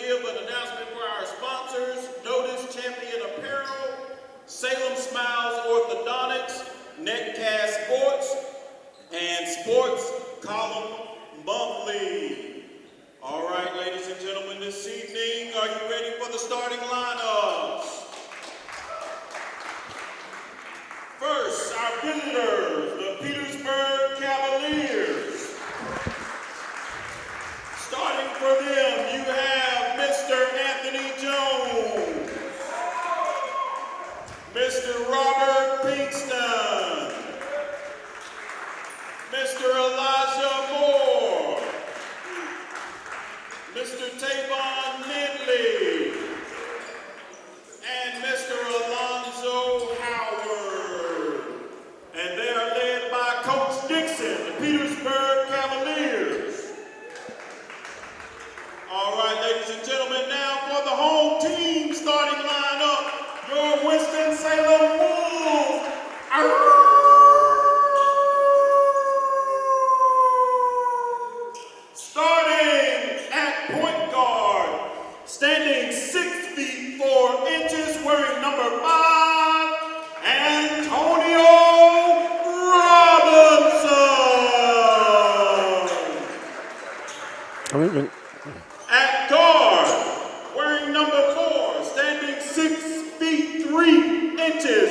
give an announcement for our sponsors. Notice Champion Apparel, Salem Smiles Orthodontics, Netcast Sports, and Sports Column Monthly. All right, ladies and gentlemen, this evening, are you ready for the starting lineups? First, our visitors, the Petersburg Cavaliers. Starting for them, you have Mr. Anthony Jones, Mr. Robert Pinkston, Mr. Elijah Moore, Mr. Tavon Lindley, and Mr. Alonzo Howard. And they are led by Coach Dixon, the Petersburg Cavaliers. All right, ladies and gentlemen, now for the home team starting lineup, your Winston-Salem Wolves. Starting at point guard, standing 6 feet 4 inches, wearing number 5, Antonio Robinson. At guard, wearing number 4, standing 6 feet 3 inches,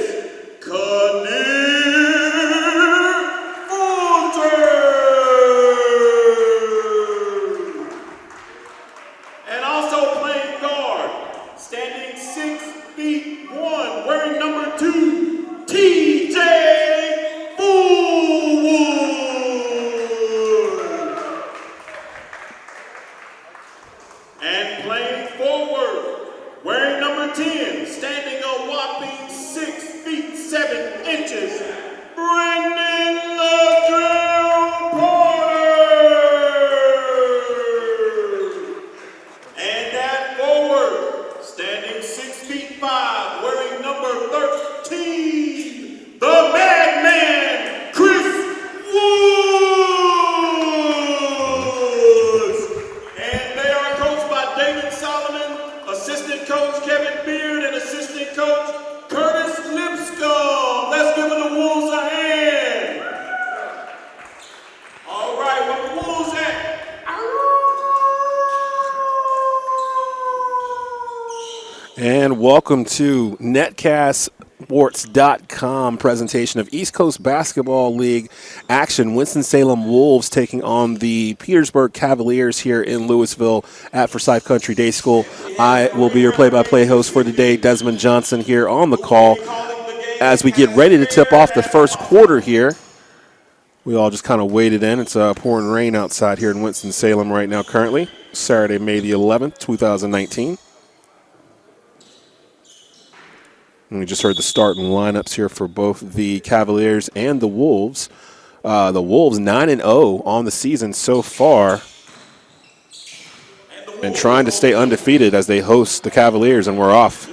Kadir Fulcher. And also playing guard, standing 6 feet 1, wearing number 2, TJ Fullwood. And playing forward, wearing number 10, standing a whopping 6 feet 7 inches, Brendan Ladrell Porter. And at forward, standing 6 feet 5, wearing number 13, the Madman, Chris Woods. And they are coached by David Solomon, assistant coach Kevin Beard, and assistant coach Curtis Lipscomb. Let's give the Wolves a hand. All right, where the Wolves at? And welcome to netcastsports.com presentation of East Coast Basketball League action. Winston-Salem Wolves taking on the Petersburg Cavaliers here in Louisville at Forsyth Country Day School. I will be your play-by-play host for today, Desmond Johnson, here on the call as we get ready to tip off the first quarter here. We all just kind of waded in. It's pouring rain outside here in Winston-Salem right now currently. Saturday, May the 11th, 2019. And we just heard the starting lineups here for both the Cavaliers and the Wolves. The Wolves 9-0 on the season so far, and trying to stay undefeated as they host the Cavaliers, and we're off.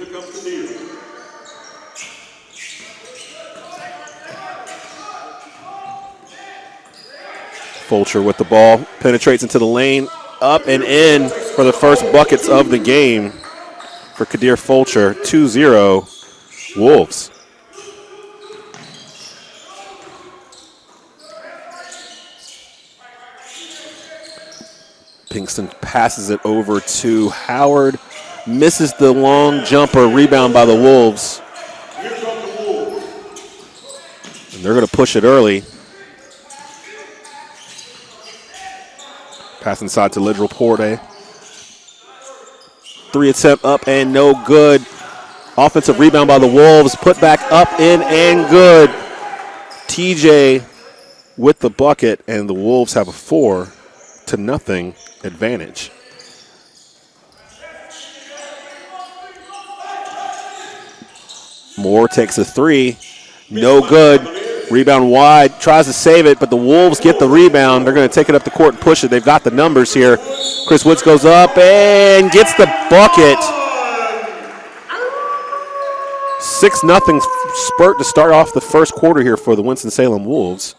Fulcher with the ball, penetrates into the lane, up and in for the first buckets of the game for Kadir Fulcher, 2-0. Wolves. Pinkston passes it over to Howard. Misses the long jumper. Rebound by the Wolves. And they're going to push it early. Pass inside to Ladrell Porter. 3 attempt up and no good. Offensive rebound by the Wolves, put back up, in, and good. TJ with the bucket, and the Wolves have a 4-0 advantage. Moore takes a 3, no good. Rebound wide, tries to save it, but the Wolves get the rebound. They're going to take it up the court and push it. They've got the numbers here. Chris Woods goes up and gets the bucket. 6-0 spurt to start off the first quarter here for the Winston-Salem Wolves.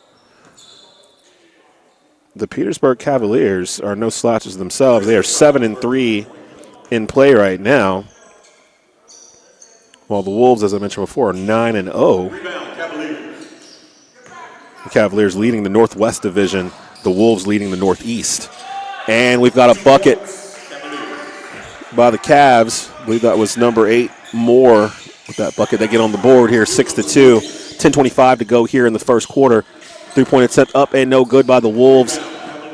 The Petersburg Cavaliers are no slouches themselves. They are 7-3 in play right now. While the Wolves, as I mentioned before, are 9-0. Rebound, Cavaliers. The Cavaliers leading the Northwest Division. The Wolves leading the Northeast. And we've got a bucket by the Cavs. I believe that was number 8, Moore, with that bucket. They get on the board here, 6-2. 10:25 to go here in the first quarter. 3-point attempt up and no good by the Wolves.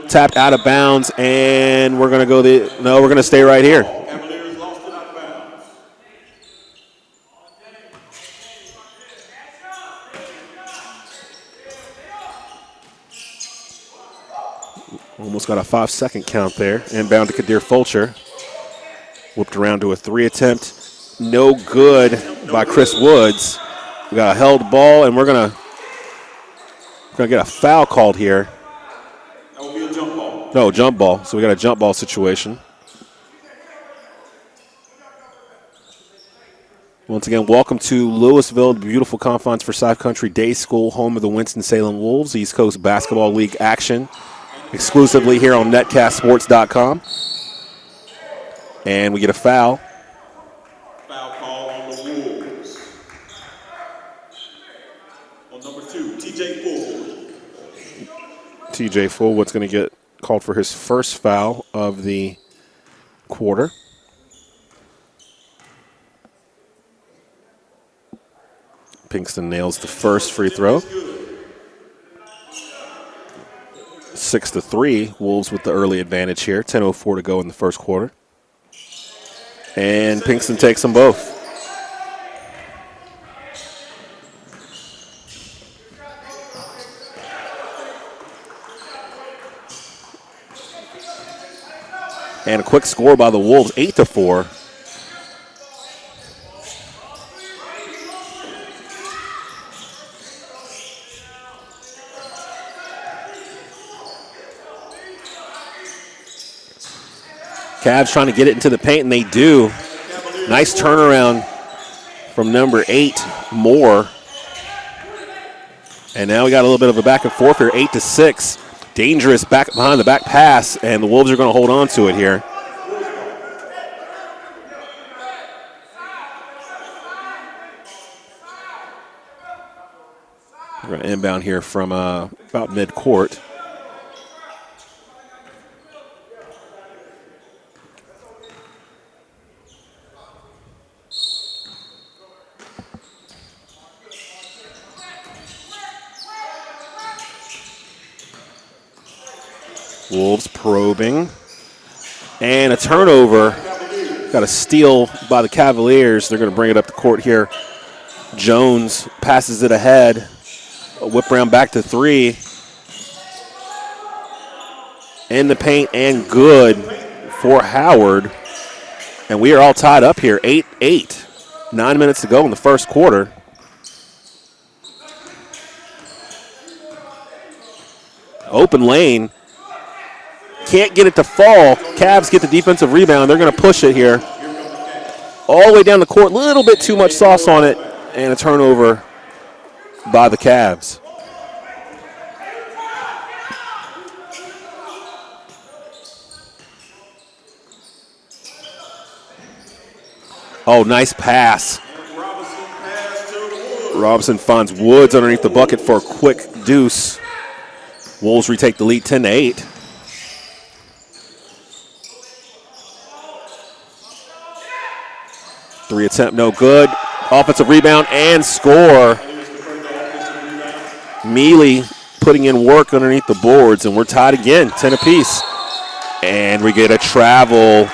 Tapped out of bounds, and we're going to go we're going to stay right here. Cavaliers lost it out of bounds. Almost got a 5-second count there. Inbound to Kadir Fulcher. Whipped around to a 3 attempt. No good by Chris Woods. We got a held ball, and we're gonna get a foul called here. That will be a jump ball. No, jump ball. So we got a jump ball situation. Once again, welcome to Louisville, the beautiful confines for South Country Day School, home of the Winston-Salem Wolves, East Coast Basketball League action, exclusively here on netcastsports.com. And we get a foul. Foul call on the Wolves. On number 2, TJ Fullwood. TJ Fullwood's going to get called for his first foul of the quarter. Pinkston nails the first free throw. 6-3, Wolves with the early advantage here. 10:04 to go in the first quarter. And Pinkston takes them both. And a quick score by the Wolves, 8-4. Cavs trying to get it into the paint, and they do. Nice turnaround from number 8, Moore. And now we got a little bit of a back and forth here, 8-6. Dangerous back behind the back pass, and the Wolves are going to hold on to it here. We're going to inbound here from about midcourt. Wolves probing. And a turnover. Got a steal by the Cavaliers. They're going to bring it up the court here. Jones passes it ahead. A whip around back to 3. In the paint and good for Howard. And we are all tied up here, 8-8. 9 minutes to go in the first quarter. Open lane. Can't get it to fall. Cavs get the defensive rebound. They're going to push it here. All the way down the court. A little bit too much sauce on it. And a turnover by the Cavs. Oh, nice pass. Robinson finds Woods underneath the bucket for a quick deuce. Wolves retake the lead 10-8. Three attempt, no good. Offensive rebound and score. Mealy putting in work underneath the boards, and we're tied again, 10 apiece. And we get a travel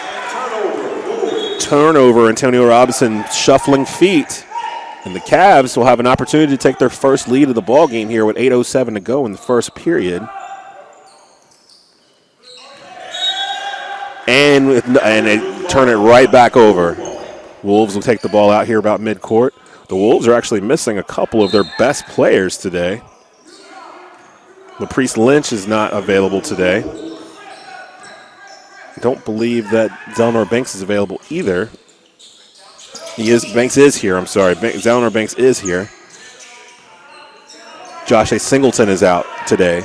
turnover. Antonio Robinson shuffling feet. And the Cavs will have an opportunity to take their first lead of the ball game here with 8:07 to go in the first period. And they turn it right back over. Wolves will take the ball out here about midcourt. The Wolves are actually missing a couple of their best players today. LaPriest Lynch is not available today. I don't believe that Zelnor Banks is available either. Banks is here, I'm sorry. Zelnor Banks is here. Josh A. Singleton is out today.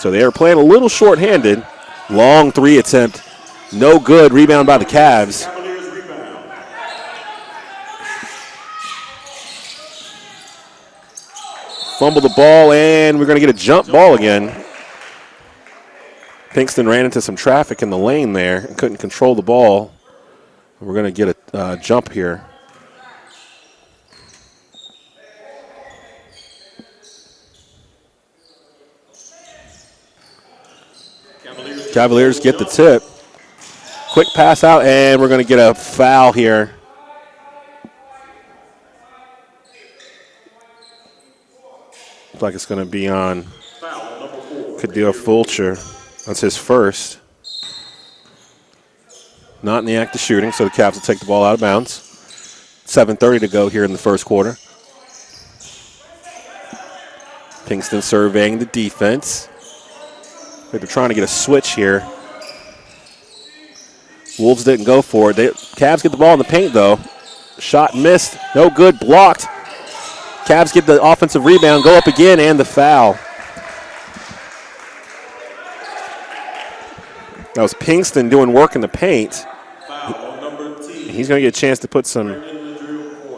So they are playing a little short-handed. Long 3 attempt No good. Rebound by the Cavs. Cavaliers rebound. Fumble the ball, and we're going to get a jump ball again. Pinkston ran into some traffic in the lane there and couldn't control the ball. We're going to get a jump here. Cavaliers get the tip. Quick pass out, and we're going to get a foul here. Looks like it's going to be on Kadir Fulcher. That's his first. Not in the act of shooting, so the Cavs will take the ball out of bounds. 7:30 to go here in the first quarter. Pinkston surveying the defense. They're trying to get a switch here. Wolves didn't go for it. Cavs get the ball in the paint, though. Shot missed. No good. Blocked. Cavs get the offensive rebound, go up again, and the foul. That was Pinkston doing work in the paint. He's going to get a chance to put some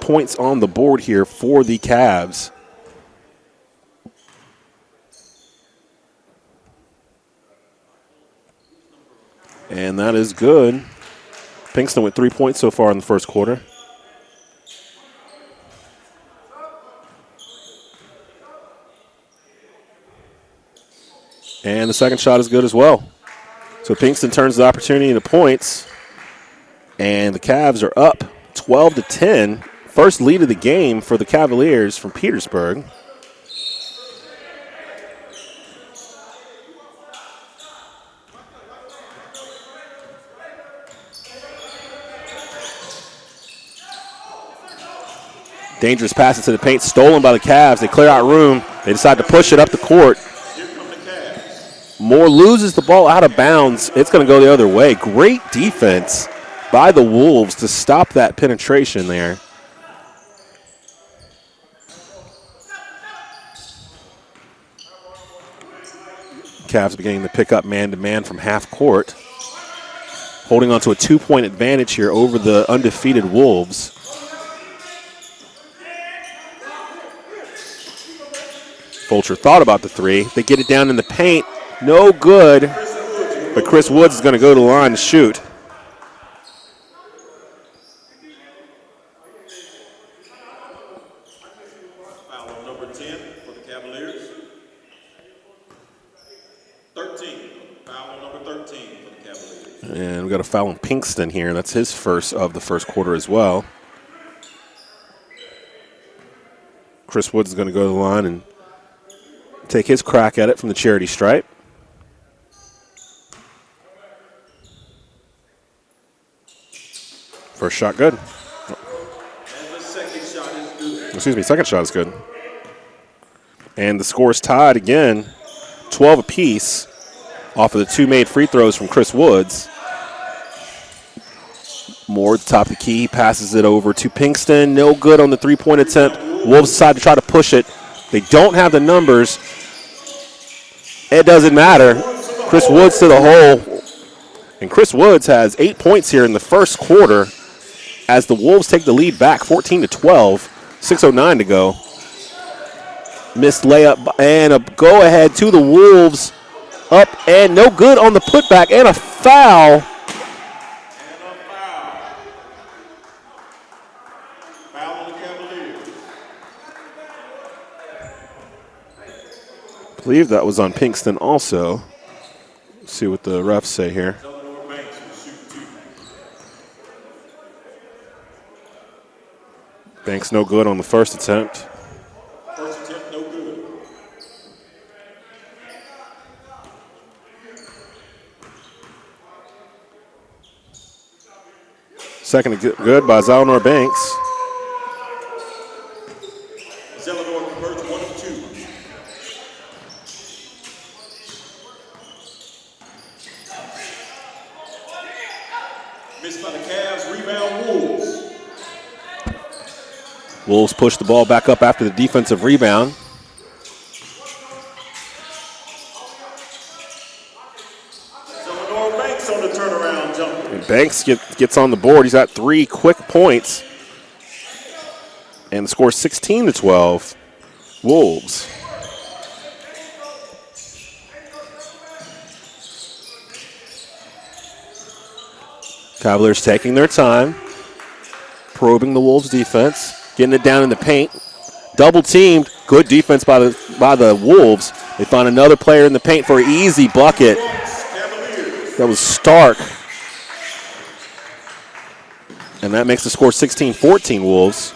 points on the board here for the Cavs. And that is good. Pinkston with 3 points so far in the first quarter. And the second shot is good as well. So Pinkston turns the opportunity into points. And the Cavs are up 12-10. First lead of the game for the Cavaliers from Petersburg. Dangerous pass into the paint, stolen by the Cavs. They clear out room. They decide to push it up the court. Moore loses the ball out of bounds. It's going to go the other way. Great defense by the Wolves to stop that penetration there. Cavs beginning to pick up man-to-man from half court. Holding on to a 2-point advantage here over the undefeated Wolves. Fulcher thought about the three. They get it down in the paint. No good. But Chris Woods is going to go to the line to shoot. Foul on number 10 for the Cavaliers. 13. Foul on number 13 for the Cavaliers. And we got a foul on Pinkston here. That's his first of the first quarter as well. Chris Woods is going to go to the line and take his crack at it from the charity stripe. First shot good. And the second shot is good. Excuse me, second shot is good. And the score is tied again, 12 apiece off of the two made free throws from Chris Woods. Moore at the top of the key, passes it over to Pinkston. No good on the three-point attempt. Wolves decide to try to push it. They don't have the numbers. It doesn't matter. Chris Woods to the hole. And Chris Woods has 8 points here in the first quarter as the Wolves take the lead back 14-12. 6:09 to go. Missed layup and a go-ahead to the Wolves. Up and no good on the putback and a foul. Foul on the Cavaliers. I believe that was on Pinkston also. Let's see what the refs say here. Banks no good on the first attempt. First attempt, no good. Second good by Zelenor Banks. Zelenor converts 1 of 2. Missed by the Cavs, rebound Wolves. Wolves push the ball back up after the defensive rebound. Zelenor Banks on the turnaround jumper. Banks gets on the board. He's got 3 quick points. And the score is 16-12. Wolves. Cavaliers taking their time, probing the Wolves defense, getting it down in the paint. Double teamed. Good defense by the Wolves. They find another player in the paint for an easy bucket. That was Stark. And that makes the score 16-14 Wolves.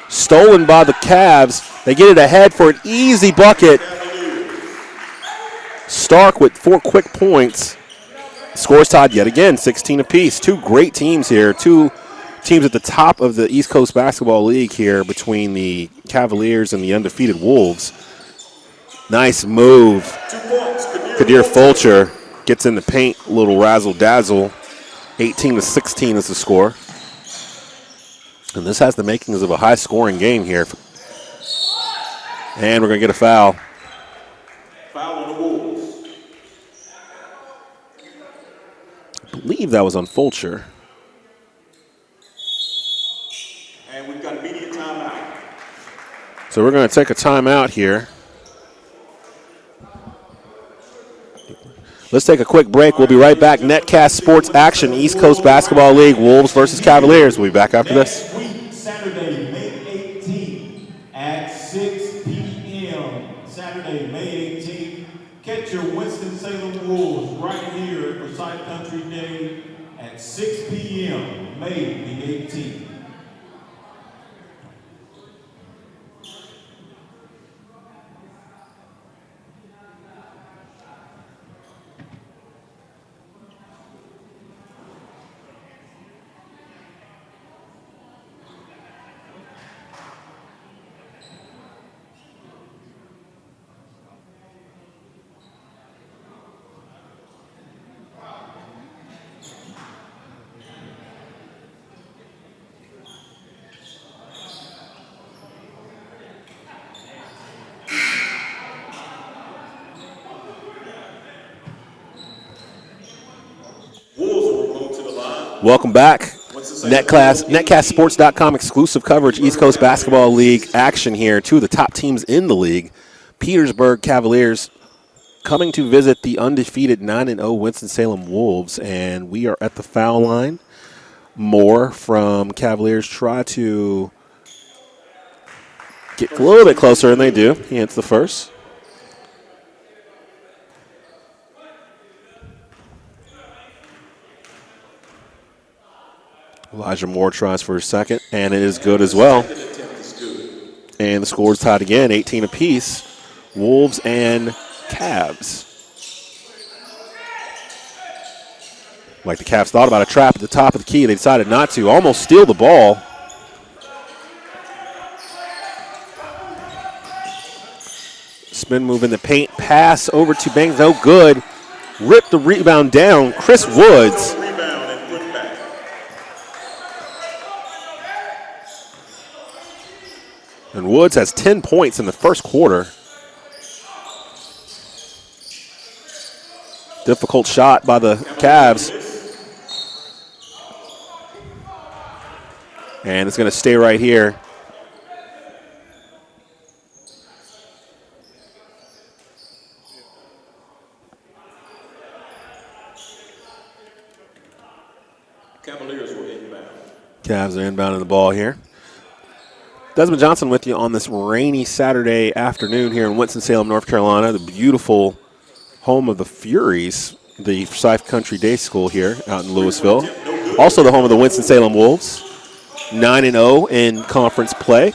Stolen by the Cavs. They get it ahead for an easy bucket. Stark with 4 quick points. Scores tied yet again, 16 apiece. 2 great teams here. 2 teams at the top of the East Coast Basketball League here between the Cavaliers and the undefeated Wolves. Nice move. Kadir Fulcher gets in the paint, a little razzle-dazzle. 18-16 is the score. And this has the makings of a high-scoring game here. And we're going to get a foul. Foul on the Wolves. I believe that was on Fulcher. And we've got immediate timeout. So we're going to take a timeout here. Let's take a quick break. We'll be right back. Netcast Sports Action, East Coast Basketball League, Wolves versus Cavaliers. We'll be back after this. Next week, Saturday, May 18th at 6 p.m. Saturday, May 18th. Catch your Winston-Salem Wolves right here for Side Country Day at 6 p.m. May the 18th. Welcome back. Netcastsports.com exclusive coverage, East Coast Basketball League action here. 2 of the top teams in the league. Petersburg Cavaliers coming to visit the undefeated 9-0 Winston-Salem Wolves. And we are at the foul line. Moore from Cavaliers try to get a little bit closer, and they do. He hits the first. Elijah Moore tries for a second, and it is good as well. And the score is tied again, 18 apiece. Wolves and Cavs. Like the Cavs thought about a trap at the top of the key. They decided not to. Almost steal the ball. Spin move in the paint. Pass over to Banks. No good. Ripped the rebound down. Chris Woods. And Woods has 10 points in the first quarter. Difficult shot by the Cavs. And it's going to stay right here. Cavaliers were inbound. Cavs are inbounding the ball here. Desmond Johnson with you on this rainy Saturday afternoon here in Winston-Salem, North Carolina, the beautiful home of the Furies, the Forsyth Country Day School here out in Louisville. Also the home of the Winston-Salem Wolves, 9-0 in conference play.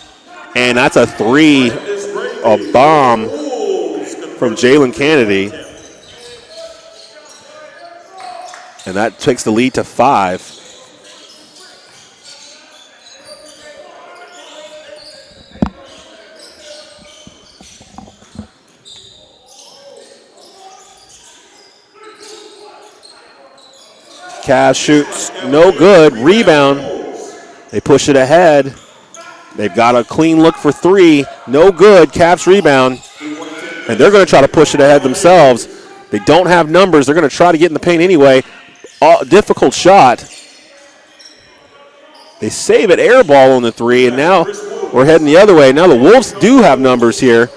And that's a three, a bomb from Jalen Kennedy. And that takes the lead to 5. Cavs shoots no good. Rebound. They push it ahead. They've got a clean look for 3. No good. Cavs rebound. And they're going to try to push it ahead themselves. They don't have numbers. They're going to try to get in the paint anyway. Difficult shot. They save it, air ball on the three, and now we're heading the other way. Now the Wolves do have numbers here.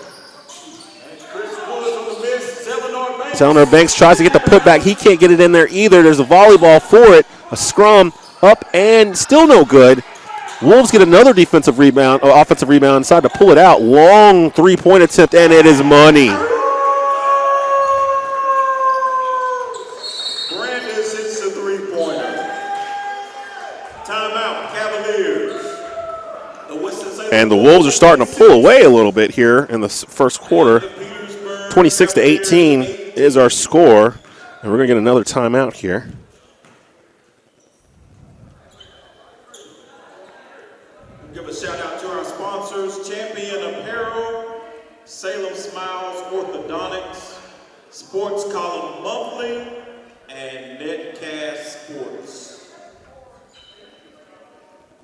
Eleanor Banks tries to get the putback. He can't get it in there either. There's a volleyball for it. A scrum up and still no good. Wolves get another defensive rebound, or offensive rebound inside to pull it out. Long three-point attempt, and it is money. Brandis hits the three-pointer. Timeout, Cavaliers. And the Wolves are starting to pull away a little bit here in the first quarter. 26-18 is our score, and we're going to get another timeout here. Give a shout out to our sponsors, Champion Apparel, Salem Smiles Orthodontics, Sports Column Monthly, and Netcast Sports.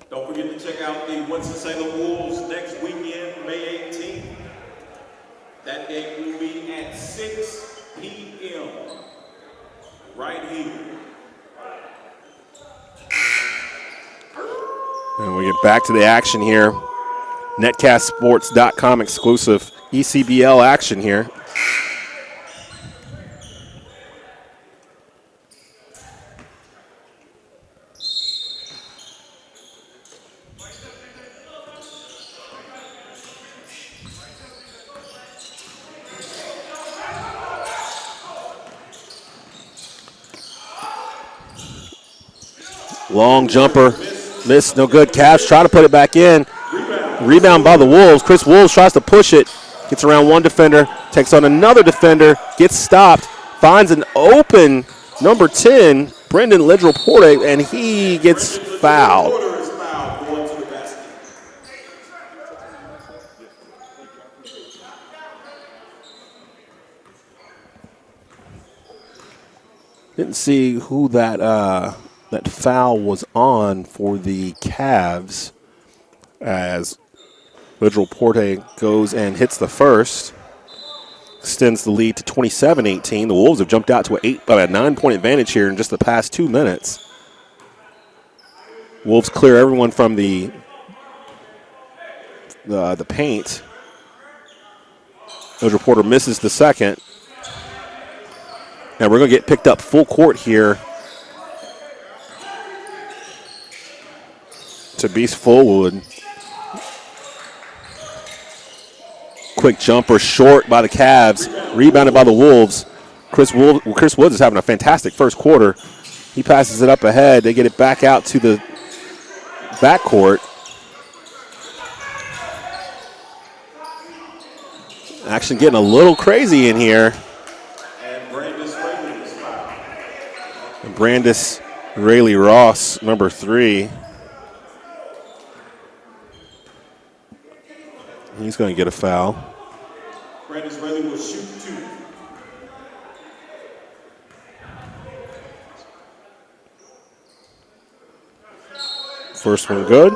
Don't forget to check out the Winston-Salem Wolves next weekend, May 18th. That game will be at 6 p.m. right here. And we get back to the action here. Netcastsports.com exclusive ECBL action here. Long jumper, miss, no good. Cavs try to put it back in. Rebound by the Wolves. Chris Wolves tries to push it. Gets around one defender, takes on another defender, gets stopped, finds an open number 10, Brendan Lidrell-Porte, and he gets fouled. Didn't see who that foul was on for the Cavs as Lidrell-Porte goes and hits the first. Extends the lead to 27-18. The Wolves have jumped out to a 9-point advantage here in just the past 2 minutes. Wolves clear everyone from the paint. Lidrell-Porte misses the second. And we're going to get picked up full court here to Beast Fullwood. Quick jumper short by the Cavs, rebounded by the Wolves. Chris Woods is having a fantastic first quarter. He passes it up ahead. They get it back out to the backcourt. Action getting a little crazy in here. And Brandis Rayleigh Ross, number 3. He's going to get a foul. Brandis Rayleigh will shoot 2. First one good.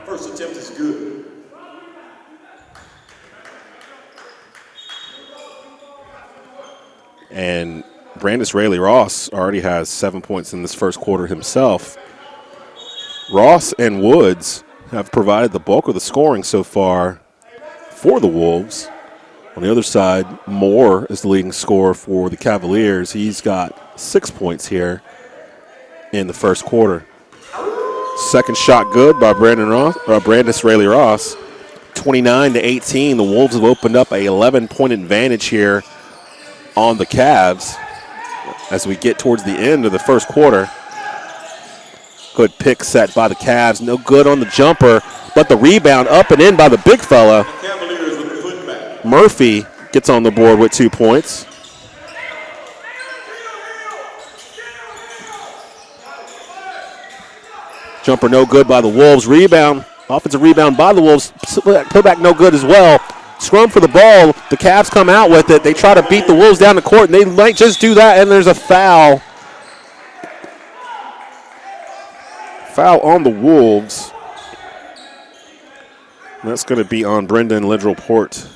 First attempt is good. And Brandis Rayleigh Ross already has 7 points in this first quarter himself. Ross and Woods have provided the bulk of the scoring so far for the Wolves. On the other side, Moore is the leading scorer for the Cavaliers. He's got 6 points here in the first quarter. Second shot good by Brandis Rayleigh Ross. 29-18. The Wolves have opened up a 11-point advantage here on the Cavs as we get towards the end of the first quarter. Good pick set by the Cavs. No good on the jumper, but the rebound up and in by the big fella. Cavaliers with the putback. Murphy gets on the board with 2 points. Jumper no good by the Wolves. Rebound, offensive rebound by the Wolves. Putback no good as well. Scrum for the ball. The Cavs come out with it. They try to beat the Wolves down the court, and they might just do that, and there's a foul. Foul on the Wolves. And that's going to be on Brendan Lidrell-Porte.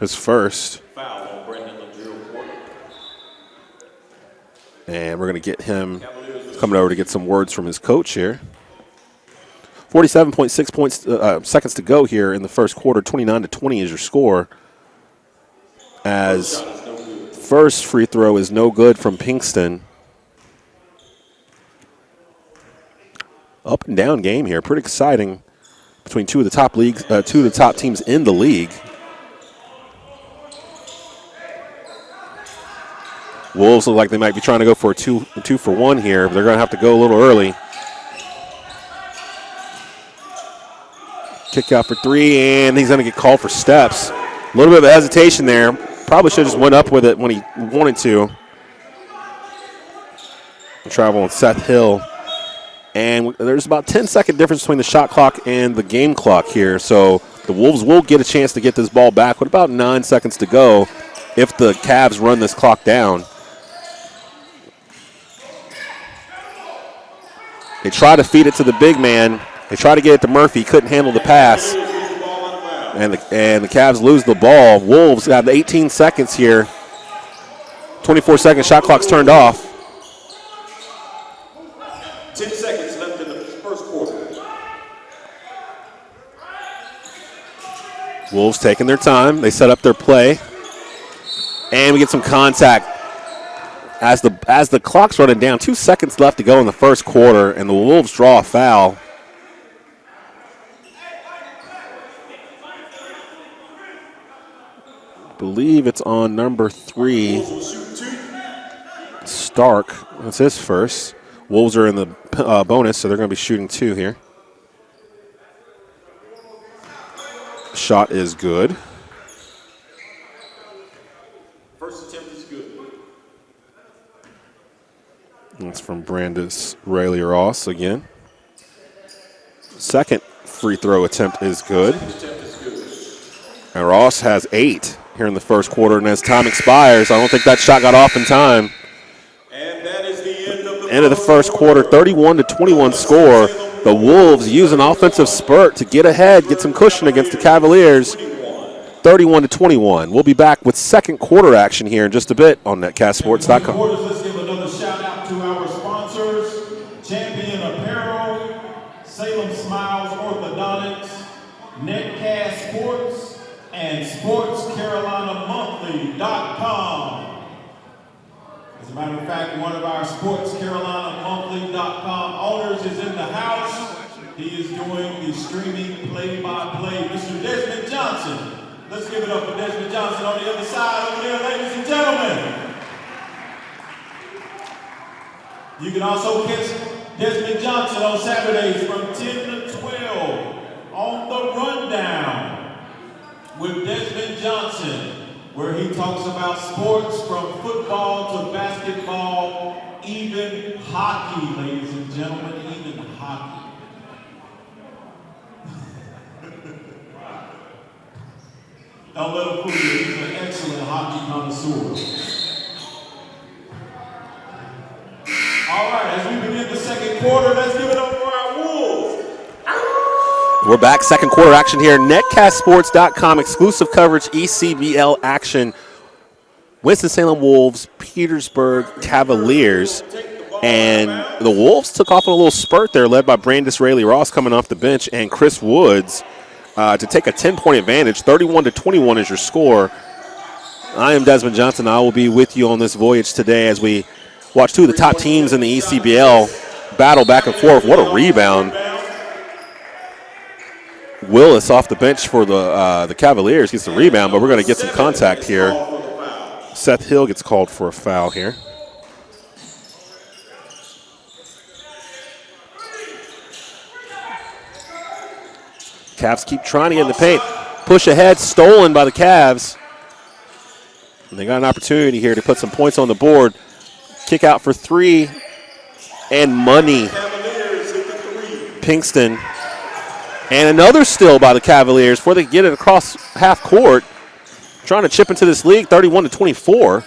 his first. Foul on Brendan LaDrew. And we're going to get him coming over to get some words from his coach here. 47.6 seconds to go here in the first quarter. 29-20 is your score. As first free throw is no good from Pinkston. Up and down game here. Pretty exciting between two of the top teams in the league. Wolves look like they might be trying to go for a two for one here, but they're going to have to go a little early. Kick out for three, and he's going to get called for steps. A little bit of hesitation there. Probably should have just went up with it when he wanted to. Travel on Seth Hill. And there's about 10-second difference between the shot clock and the game clock here. So the Wolves will get a chance to get this ball back with about 9 seconds to go if the Cavs run this clock down. They try to feed it to the big man. They try to get it to Murphy. Couldn't handle the pass. And the Cavs lose the ball. Wolves have 18 seconds here. 24-second shot clock's turned off. 10 seconds left in the first quarter. Wolves taking their time. They set up their play. And we get some contact. As the clock's running down, 2 seconds left to go in the first quarter, and the Wolves draw a foul. I believe it's on number 3, Stark. That's his first. Wolves are in the bonus, so they're going to be shooting 2 here. Shot is good. First attempt is good. That's from Brandis Rayleigh-Ross again. Second free throw attempt is good. And Ross has 8 here in the first quarter, and as time expires, I don't think that shot got off in time. And that is the End of the first quarter, 31-21 score. The Wolves use an offensive spurt to get ahead, get some cushion against the Cavaliers. 31-21. We'll be back with second quarter action here in just a bit on netcastsports.com. Let's give another shout out to our sponsors: Champion Apparel, Salem Smiles Orthodontics, Netcast Sports, and SportsCarolinaMonthly.com. As a matter of fact, one of our SportsCarolinaMonthly.com owners is in the house. He is doing the streaming play-by-play, Mr. Desmond Johnson. Let's give it up for Desmond Johnson on the other side over there, ladies and gentlemen. You can also catch Desmond Johnson on Saturdays from 10 to 12 on The Rundown with Desmond Johnson, where he talks about sports from football to basketball, even hockey, ladies and gentlemen, even hockey. Don't let him fool you, he's an excellent hockey connoisseur. All right, as we begin the second quarter, let's give it up for our Wolves. We're back, second quarter action here. NetcastSports.com, exclusive coverage, ECBL action. Winston-Salem Wolves, Petersburg Cavaliers. And the Wolves took off on a little spurt there, led by Brandis Rayleigh-Ross coming off the bench and Chris Woods to take a 10-point advantage. 31-21 is your score. I am Desmond Johnson. I will be with you on this voyage today as we watch two of the top teams in the ECBL battle back and forth. What a rebound. Willis off the bench for the Cavaliers gets the rebound, but we're going to get some contact here. Seth Hill gets called for a foul here. Cavs keep trying to get in the paint. Push ahead, stolen by the Cavs. And they got an opportunity here to put some points on the board. Kick out for 3 and money. Pinkston. And another steal by the Cavaliers before they get it across half court. Trying to chip into this league, 31-24.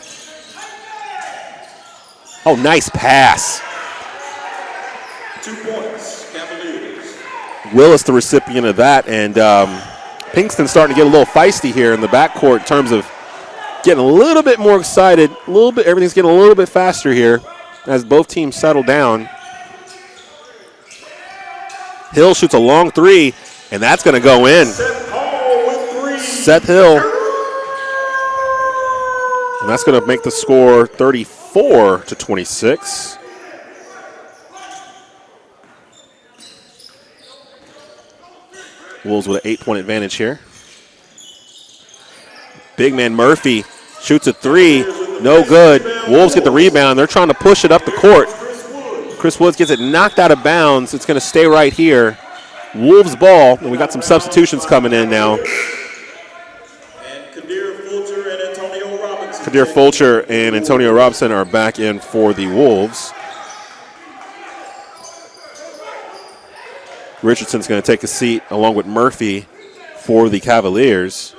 Oh, nice pass. 2 points, Cavaliers. Willis, the recipient of that, and Pinkston's starting to get a little feisty here in the backcourt in terms of getting a little bit more excited, everything's getting a little bit faster here as both teams settle down. Hill shoots a long three, and that's going to go in. Seth Hill. And that's going to make the score 34-26. Wolves with an 8-point advantage here. Big man Murphy shoots a three, no good. Wolves get the rebound. They're trying to push it up the court. Chris Woods gets it knocked out of bounds. It's going to stay right here. Wolves ball, and we got some substitutions coming in now. Kadir Fulcher and Antonio Robinson are back in for the Wolves. Richardson's going to take a seat along with Murphy for the Cavaliers.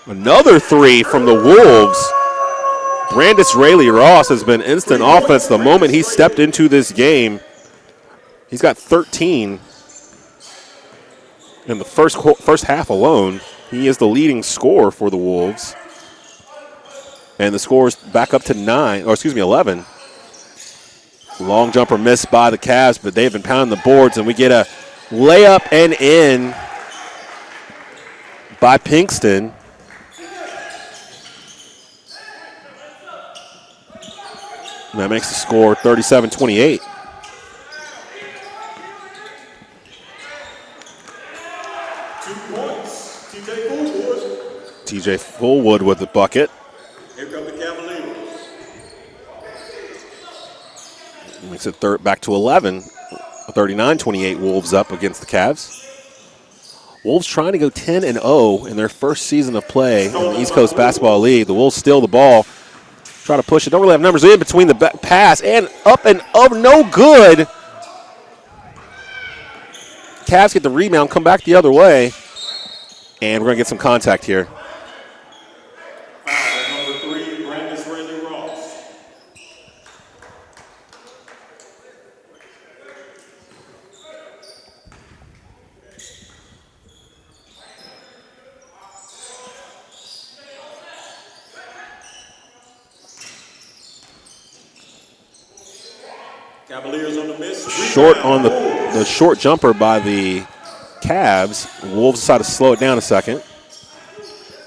Another three from the Wolves. Brandis Rayleigh-Ross has been instant offense the moment he stepped into this game. He's got 13 in the first half alone. He is the leading scorer for the Wolves. And the score is back up to 11. Long jumper missed by the Cavs, but they've been pounding the boards, and we get a layup and in by Pinkston. And that makes the score 37-28. TJ Fullwood with the bucket. Here come the Cavaliers. Makes it back to 11. 39-28 Wolves up against the Cavs. Wolves trying to go 10-0 in their first season of play in the East Coast Basketball League. The Wolves steal the ball. Try to push it. Don't really have numbers in between the pass and up and up. No good. Cavs get the rebound, come back the other way. And we're going to get some contact here. Foul, number 3, Brandis Rayleigh-Ross. Cavaliers on the miss. Short on the short jumper by the Cavs. Wolves decide to slow it down a second.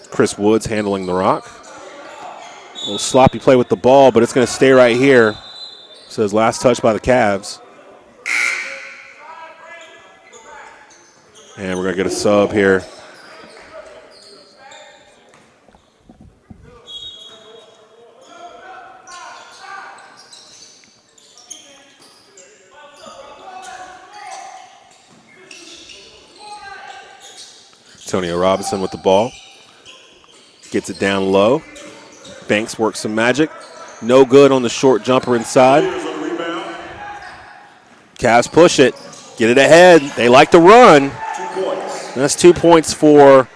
Chris Woods handling the rock. A little sloppy play with the ball, but it's going to stay right here. Says last touch by the Cavs. And we're going to get a sub here. Antonio Robinson with the ball. Gets it down low. Banks works some magic. No good on the short jumper inside. Cavs push it. Get it ahead. They like to run. 2 points. That's 2 points for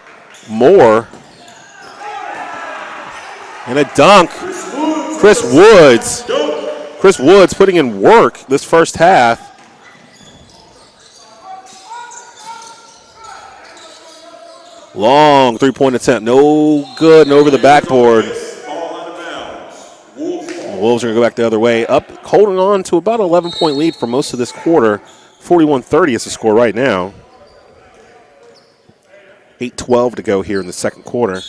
Moore. And a dunk. Chris Woods. Chris Woods putting in work this first half. Long three-point attempt. No good and over the backboard. The Wolves are going to go back the other way. Up, holding on to about an 11-point lead for most of this quarter. 41-30 is the score right now. 8:12 to go here in the second quarter.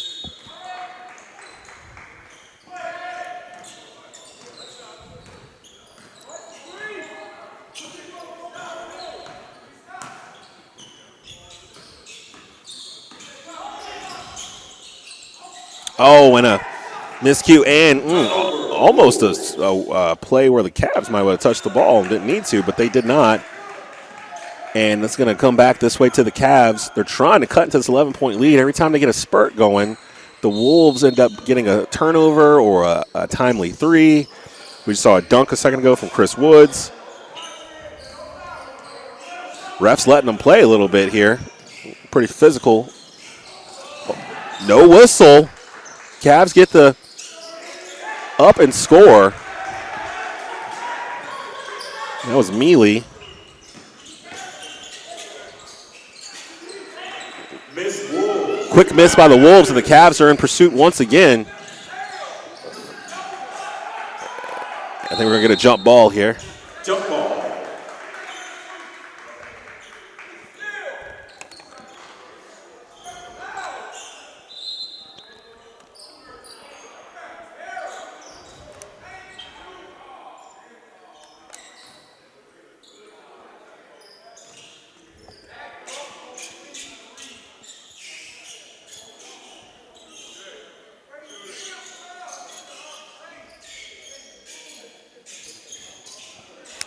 Oh, and a miscue and almost a play where the Cavs might have touched the ball and didn't need to, but they did not. And it's going to come back this way to the Cavs. They're trying to cut into this 11-point lead. Every time they get a spurt going, the Wolves end up getting a turnover or a timely three. We saw a dunk a second ago from Chris Woods. Refs letting them play a little bit here. Pretty physical. No whistle. Cavs get the up and score. That was Mealy. Miss Wolves. Quick miss by the Wolves, and the Cavs are in pursuit once again. I think we're going to get a jump ball here. Jump ball.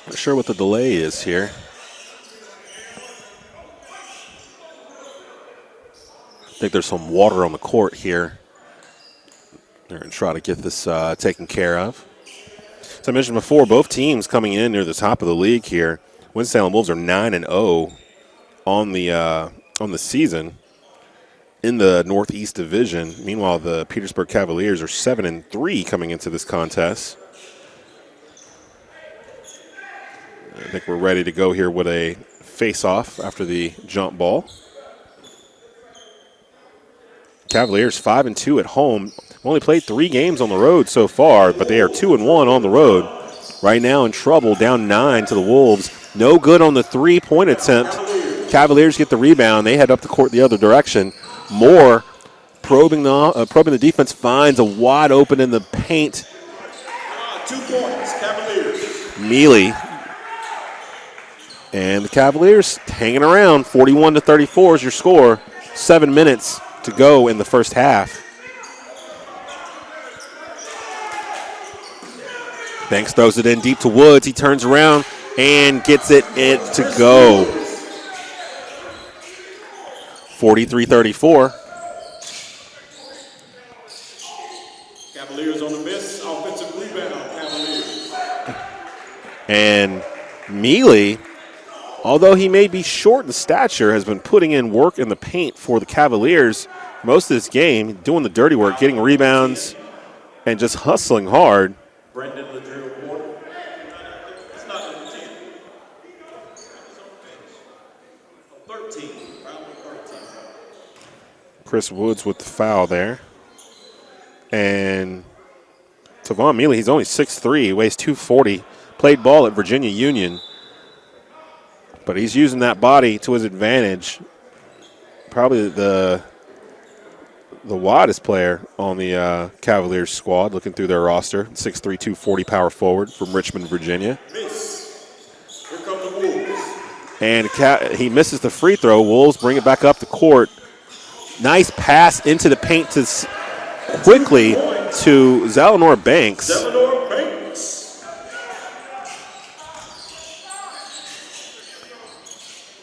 Not sure what the delay is here. I think there's some water on the court here. They're going to try to get this taken care of. As I mentioned before, both teams coming in near the top of the league here. Winston-Salem Wolves are 9-0 on the season in the Northeast Division. Meanwhile, the Petersburg Cavaliers are 7-3 coming into this contest. I think we're ready to go here with a face-off after the jump ball. Cavaliers 5-2 at home. Only played 3 games on the road so far, but they are 2-1 on the road. Right now in trouble, down 9 to the Wolves. No good on the 3-point attempt. Cavaliers get the rebound. They head up the court the other direction. Moore probing the defense, finds a wide open in the paint. 2 points, Cavaliers. Mealy. And the Cavaliers hanging around. 41-34 is your score. 7 minutes to go in the first half. Banks throws it in deep to Woods. He turns around and gets it to go. 43-34. Cavaliers on the miss. Offensive rebound, Cavaliers. And Mealy, although he may be short in stature, has been putting in work in the paint for the Cavaliers most of this game, doing the dirty work, getting rebounds, and just hustling hard. Brendan Ladrill Porter. It's not number 10. 13. Probably 13. Chris Woods with the foul there. And Tavon Mealy, he's only 6'3", weighs 240. Played ball at Virginia Union. But he's using that body to his advantage. Probably the widest player on the Cavaliers squad, looking through their roster. 6'3", 240 power forward from Richmond, Virginia. Miss. Here come the Wolves. And he misses the free throw. Wolves bring it back up the court. Nice pass into the paint quickly to Zalinor Banks. Zalinor Banks.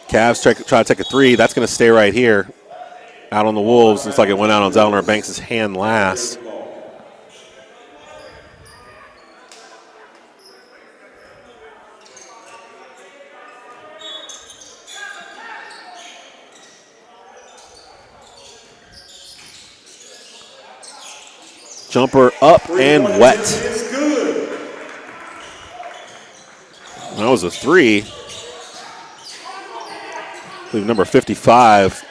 Cavs try to take a three. That's going to stay right here. Out on the Wolves. Looks like it went out on Zalinor Banks' hand last. Jumper up and wet. It's good. That was a three. I believe number 55,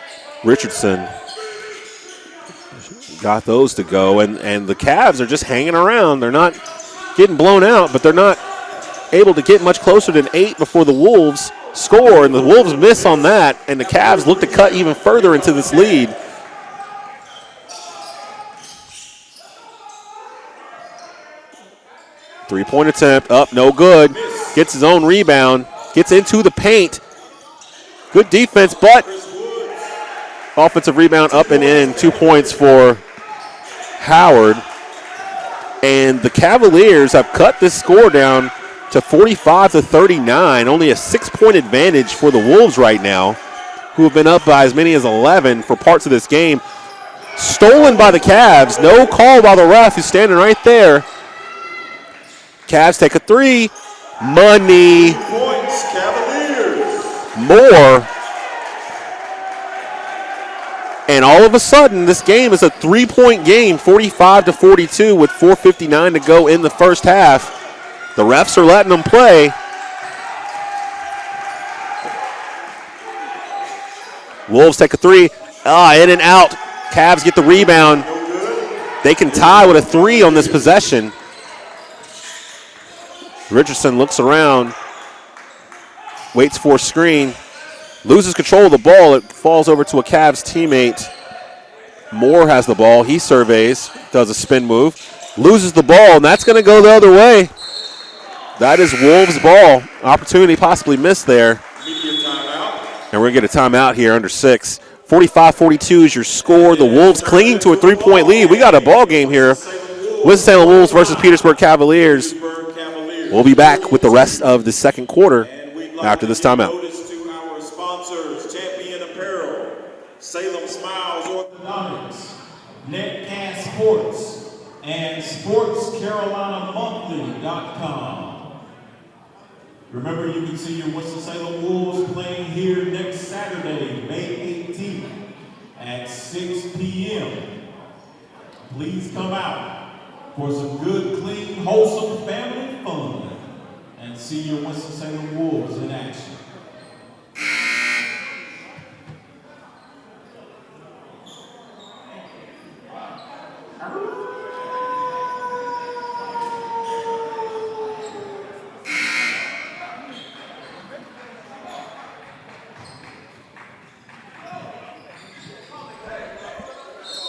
Richardson, got those to go. And the Cavs are just hanging around. They're not getting blown out, but they're not able to get much closer than 8 before the Wolves score. And the Wolves miss on that, and the Cavs look to cut even further into this lead. Three-point attempt, up, no good. Gets his own rebound, gets into the paint. Good defense, but offensive rebound up and in. 2 points for Howard. And the Cavaliers have cut this score down to 45-39. Only a 6-point advantage for the Wolves right now, who have been up by as many as 11 for parts of this game. Stolen by the Cavs. No call by the ref, who's standing right there. Cavs take a three. Money. 2 points, Cavaliers. More. And all of a sudden, this game is a 3-point game, 45-42 with 4:59 to go in the first half. The refs are letting them play. Wolves take a three. In and out. Cavs get the rebound. They can tie with a three on this possession. Richardson looks around, waits for a screen, loses control of the ball. It falls over to a Cavs teammate. Moore has the ball. He surveys, does a spin move, loses the ball, and that's going to go the other way. That is Wolves' ball. Opportunity possibly missed there. And we're going to get a timeout here under 6. 45-42 is your score. The Wolves clinging to a 3-point lead. We got a ball game here. Winston-Salem Wolves versus Petersburg Cavaliers. We'll be back with the rest of the second quarter after this timeout. Notice to our sponsors, Champion Apparel, Salem Smiles Orthodontics, Netcast Sports, and SportsCarolinaMonthly.com. Remember, you can see your Winston-Salem Wolves playing here next Saturday, May 18th at 6 p.m. Please come out for some good, clean, wholesome family fun and see your Winston-Salem Wolves in action.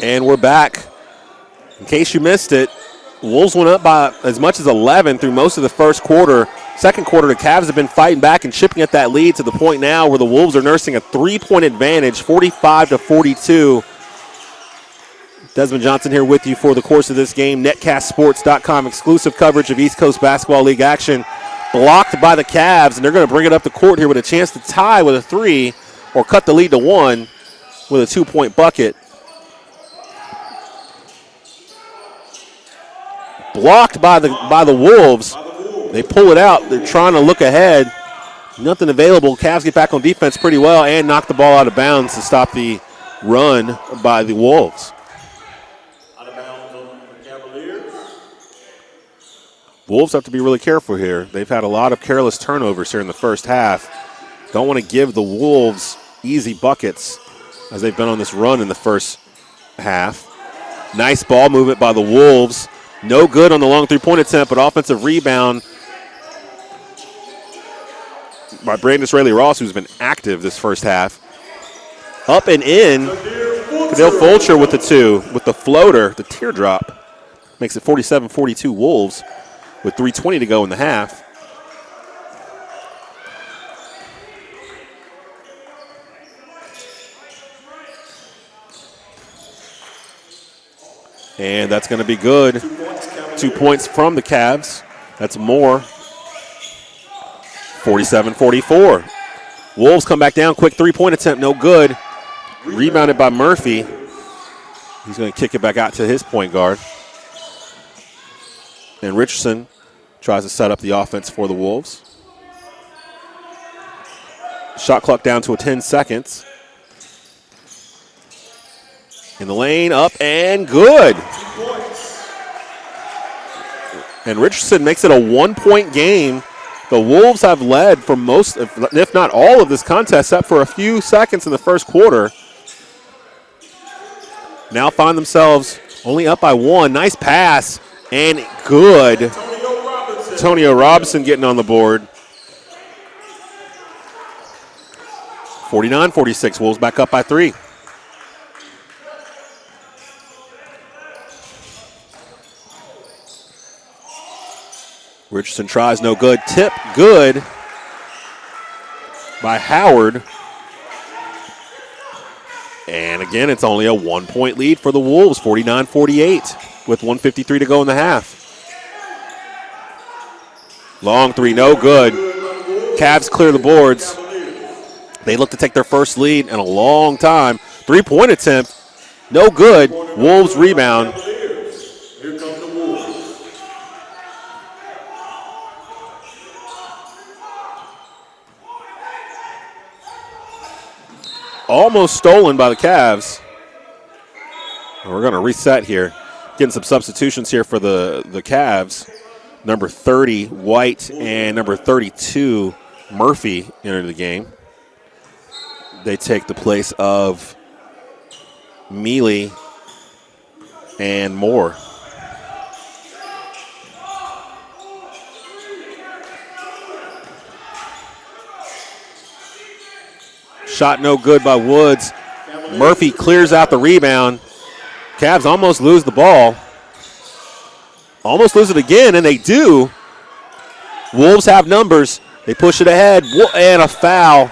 And we're back. In case you missed it, Wolves went up by as much as 11 through most of the first quarter. Second quarter, the Cavs have been fighting back and chipping at that lead to the point now where the Wolves are nursing a 3-point advantage, 45-42. Desmond Johnson here with you for the course of this game. NetcastSports.com, exclusive coverage of East Coast Basketball League action. Blocked by the Cavs, and they're going to bring it up the court here with a chance to tie with a 3 or cut the lead to 1 with a 2-point bucket. Blocked by the Wolves. They pull it out. They're trying to look ahead. Nothing available. Cavs get back on defense pretty well and knock the ball out of bounds to stop the run by the Wolves. Out of bounds on the Cavaliers. Wolves have to be really careful here. They've had a lot of careless turnovers here in the first half. Don't want to give the Wolves easy buckets as they've been on this run in the first half. Nice ball movement by the Wolves. No good on the long three-point attempt, but offensive rebound by Brandon Israeli-Ross, who's been active this first half. Up and in. Kadil Fulcher with the 2, with the floater, the teardrop. Makes it 47-42 Wolves with 3:20 to go in the half. And that's going to be good. 2 points from the Cavs. That's more. 47-44. Wolves come back down. Quick three-point attempt. No good. Rebounded by Murphy. He's going to kick it back out to his point guard. And Richardson tries to set up the offense for the Wolves. Shot clock down to 10 seconds. In the lane, up and good. And Richardson makes it a 1-point game. The Wolves have led for most, if not all, of this contest, except for a few seconds in the first quarter. Now find themselves only up by 1. Nice pass and good. Antonio Robinson getting on the board. 49-46. Wolves back up by 3. Richardson tries, no good. Tip, good by Howard. And again, it's only a 1-point lead for the Wolves, 49-48, with 1:53 to go in the half. Long 3, no good. Cavs clear the boards. They look to take their first lead in a long time. 3-point attempt, no good. Wolves rebound. Almost stolen by the Cavs. We're going to reset here. Getting some substitutions here for the Cavs. Number 30, White, and number 32, Murphy, entered the game. they take the place of Mealy and Moore. Shot no good by Woods. Murphy clears out the rebound. Cavs almost lose the ball. Almost lose it again, and they do. Wolves have numbers. They push it ahead, and a foul.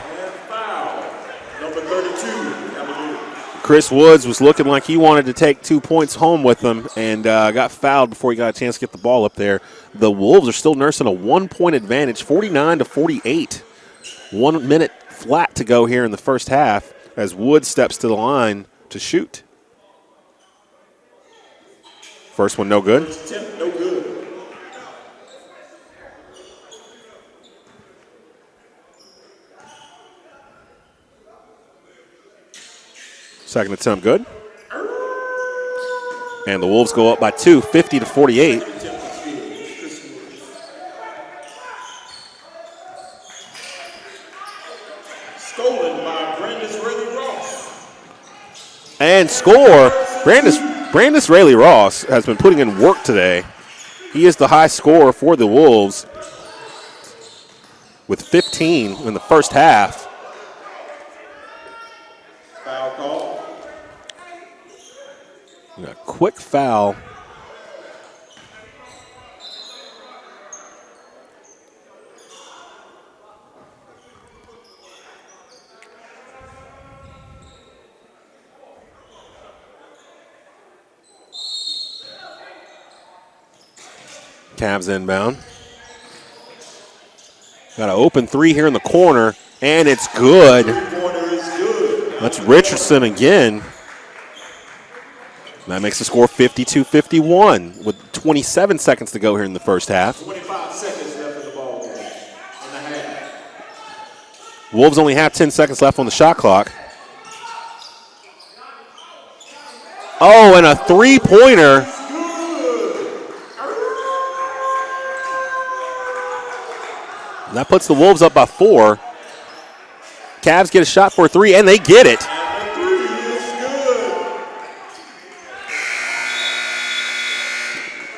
Number 32. Chris Woods was looking like he wanted to take 2 points home with him and got fouled before he got a chance to get the ball up there. The Wolves are still nursing a 1-point advantage, 49-48. 1 minute flat to go here in the first half as Woods steps to the line to shoot. First one, no good. First attempt, no good. Second attempt, good. And the Wolves go up by 2, 50-48. Stolen by Brandis Rayleigh Ross. And score. Brandis Rayleigh Ross has been putting in work today. He is the high scorer for the Wolves with 15 in the first half. Foul call. A quick foul. Cavs inbound. Got an open three here in the corner, and it's good. Corner is good. That's Richardson again. That makes the score 52-51 with 27 seconds to go here in the first half. 25 seconds left in the ball game. And a half. Wolves only have 10 seconds left on the shot clock. Oh, and a three-pointer. That puts the Wolves up by 4. Cavs get a shot for a 3, and they get it. And the 3 is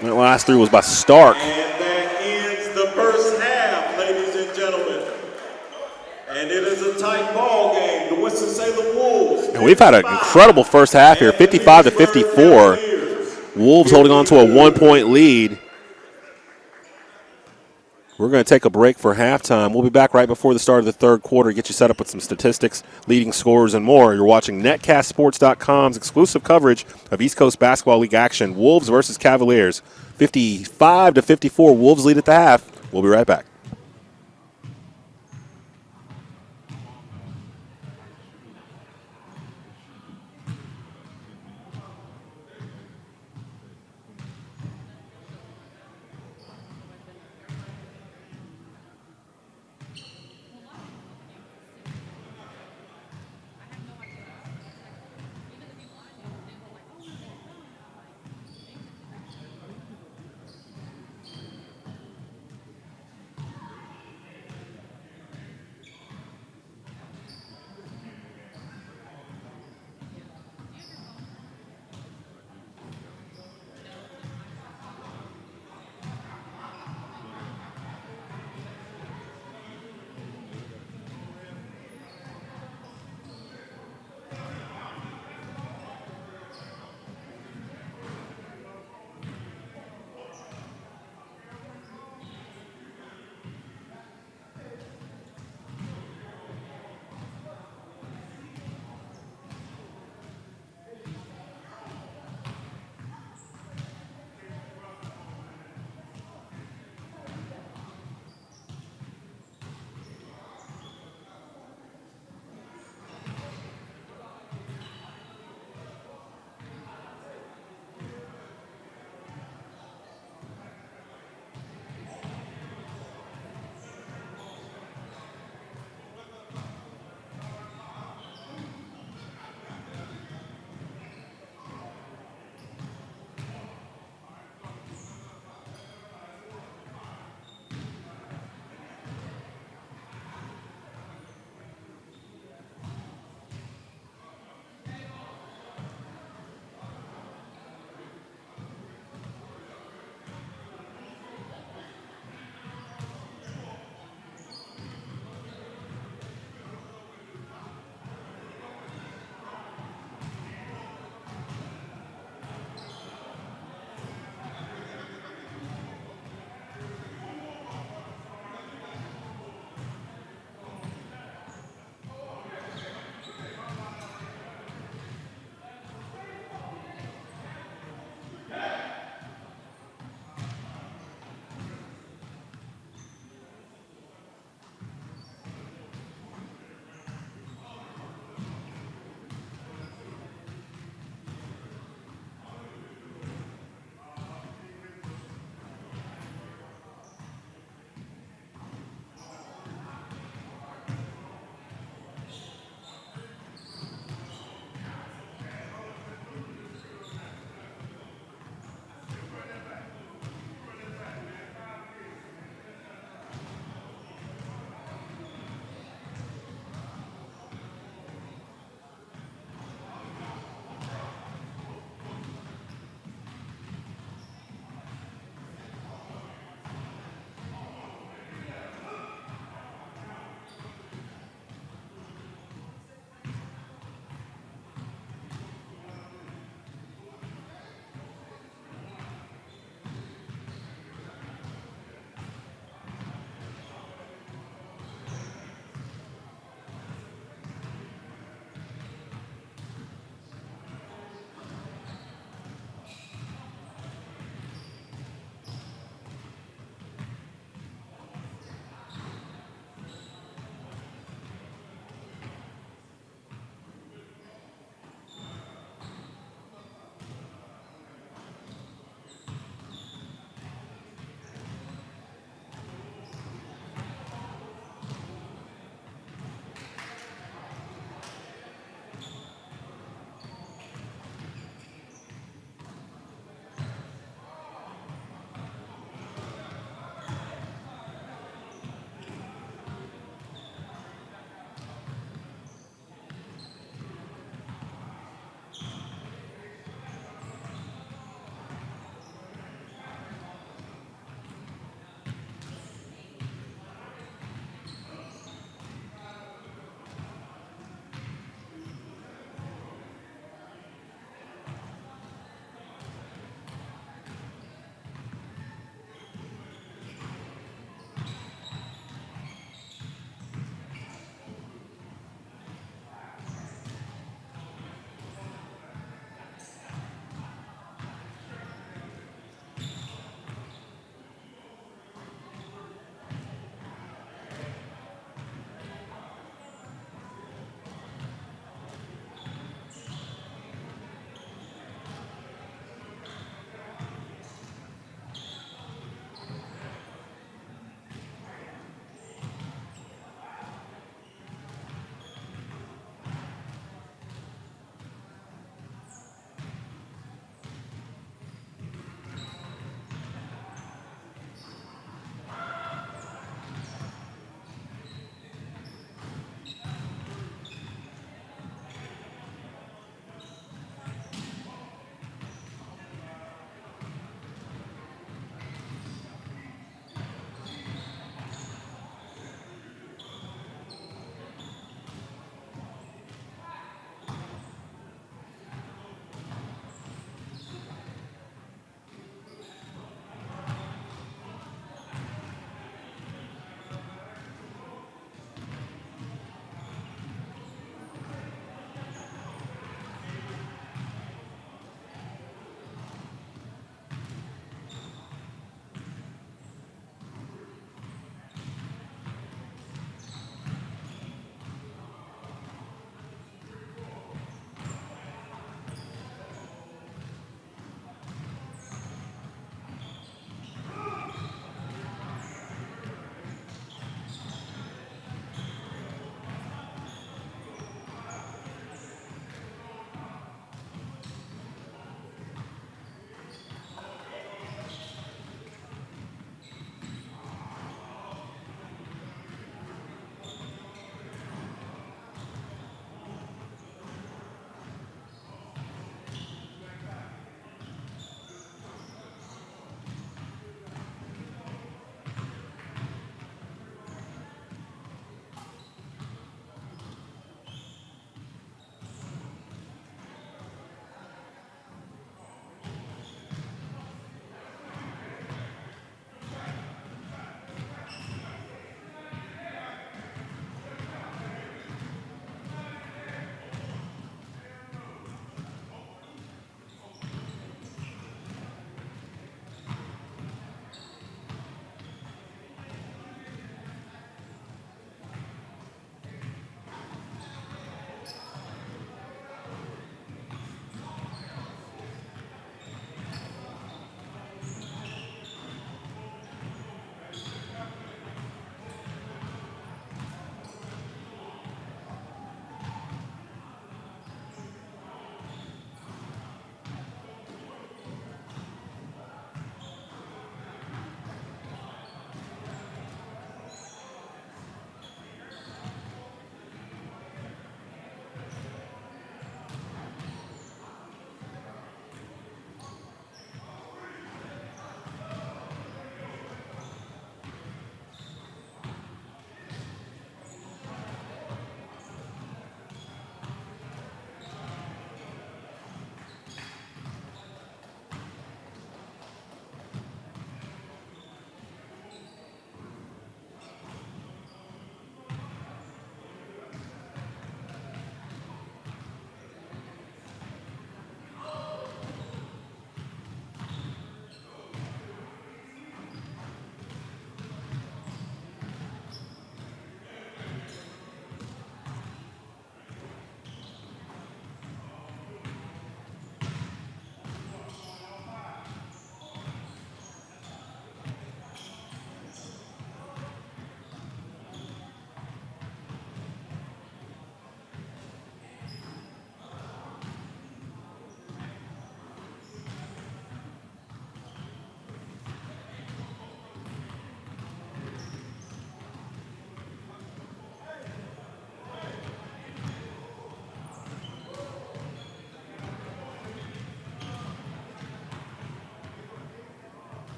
good. That last 3 was by Stark. And that ends the first half, ladies and gentlemen. And it is a tight ball game. The Winston-Salem Wolves. And we've had an incredible first half here, 55-54. Wolves holding on to a 1-point lead. We're going to take a break for halftime. We'll be back right before the start of the third quarter, get you set up with some statistics, leading scorers, and more. You're watching NetcastSports.com's exclusive coverage of East Coast Basketball League action, Wolves versus Cavaliers. 55-54, Wolves lead at the half. We'll be right back.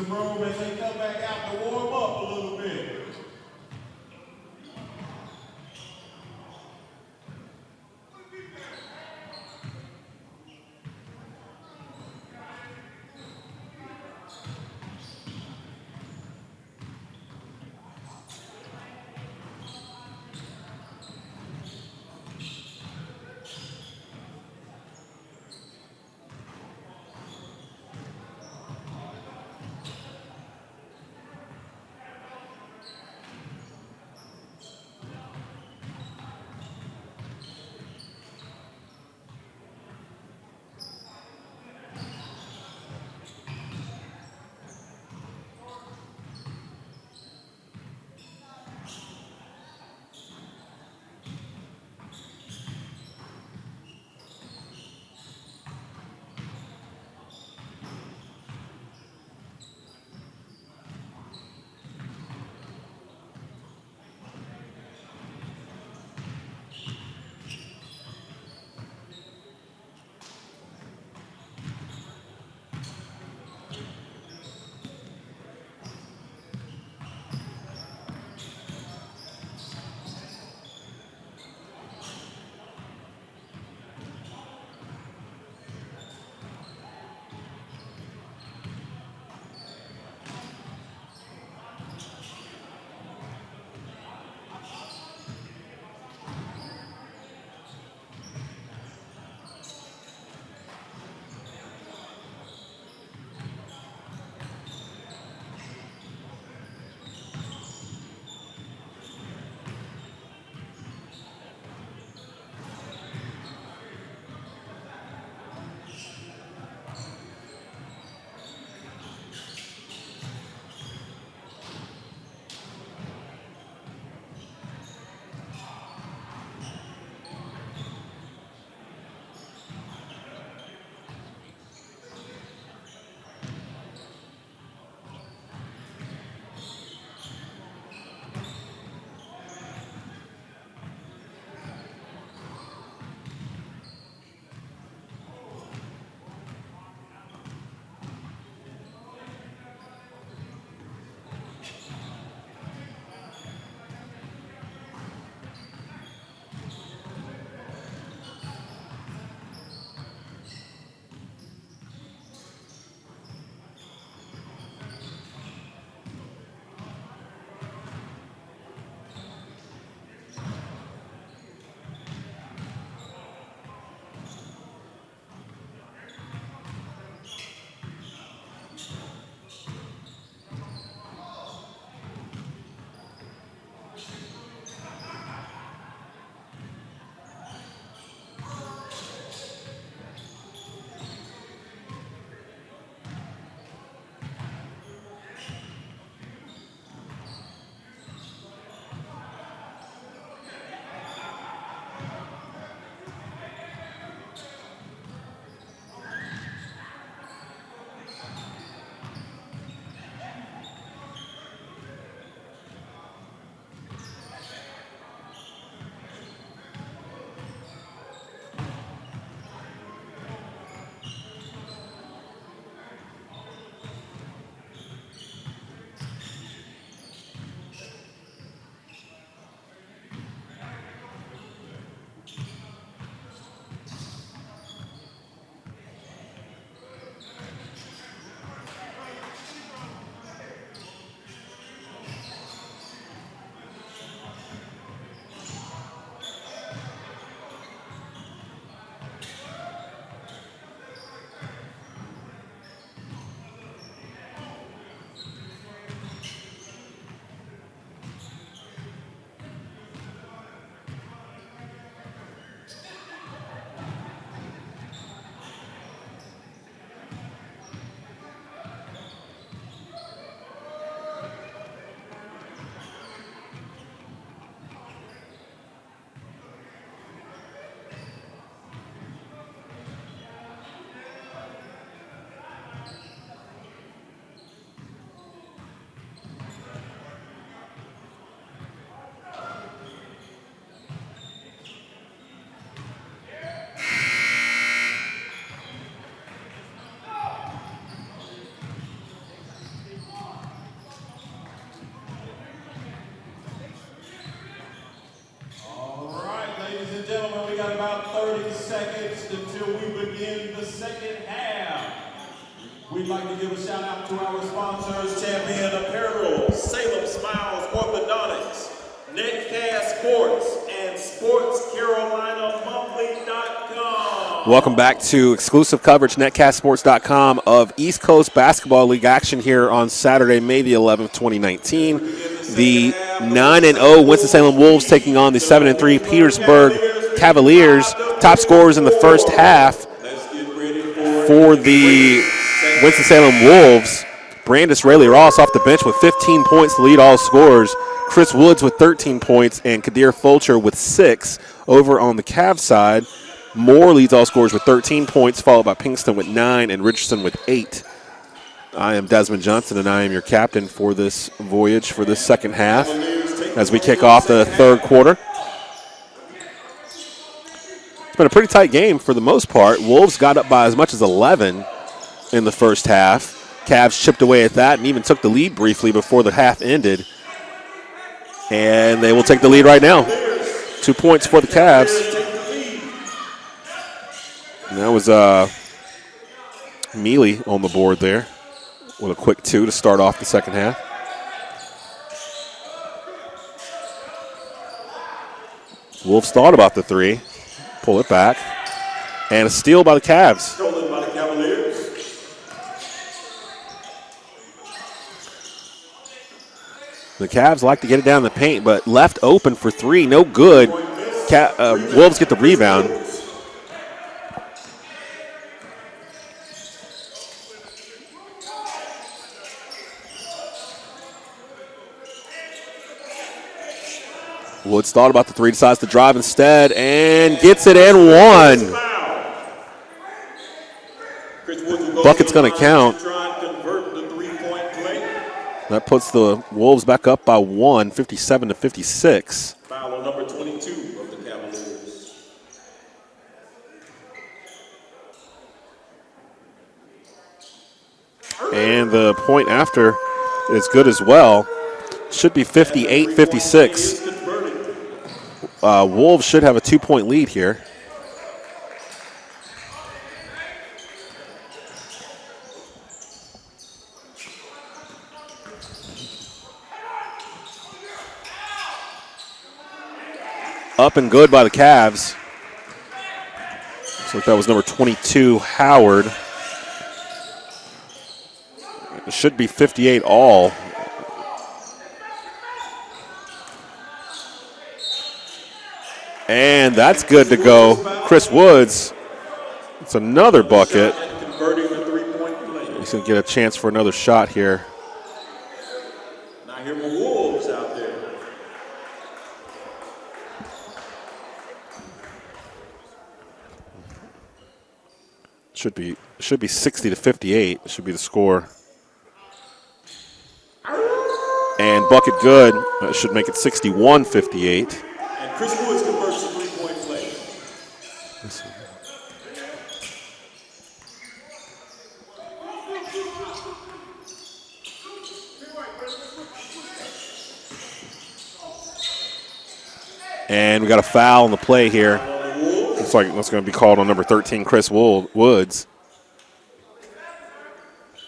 some room as they come back out to warm up a little bit. seconds until we begin the second half. We'd like to give a shout out to our sponsors, Champion Apparel, Salem Smiles Orthodontics, Netcast Sports, and SportsCarolinaMonthly.com. Welcome back to exclusive coverage, netcastsports.com, of East Coast Basketball League action here on Saturday, May the 11th, 2019. The 9-0 Winston-Salem Wolves taking on the 7-3 Petersburg Cavaliers. Top scorers in the first half for the Winston-Salem Wolves. Brandis Rayleigh-Ross off the bench with 15 points to lead all scorers. Chris Woods with 13 points and Kadir Fulcher with 6. Over on the Cavs side, Moore leads all scorers with 13 points, followed by Pinkston with 9 and Richardson with 8. I am Desmond Johnson, and I am your captain for this voyage for this second half as we kick off the third quarter. It's been a pretty tight game for the most part. Wolves got up by as much as 11 in the first half. Cavs chipped away at that and even took the lead briefly before the half ended. And they will take the lead right now. 2 points for the Cavs. And that was Mealy on the board there with a quick 2 to start off the second half. Wolves thought about the 3, pull it back, and a steal by the Cavs. Stolen by the Cavaliers. The Cavs like to get it down in the paint, but left open for 3, no good. Wolves get the rebound. Woods thought about the 3, decides to drive instead, and gets it and one. Bucket's going to count. That puts the Wolves back up by 1, 57-56. Foul on number 22 of the Cavaliers. And the point after is good as well. Should be 58-56. Wolves should have a 2-point lead here. Up and good by the Cavs. Looks like that was number 22, Howard. It should be 58 all. And that's good to go. Chris Woods, it's another bucket. He's going to get a chance for another shot here. Now here are Wolves out there. Should be 60-58. Should be the score. And bucket good. That should make it 61-58. And Chris Woods converts a 3-point play. And we got a foul on the play here. Looks like that's going to be called on number 13, Chris Woods.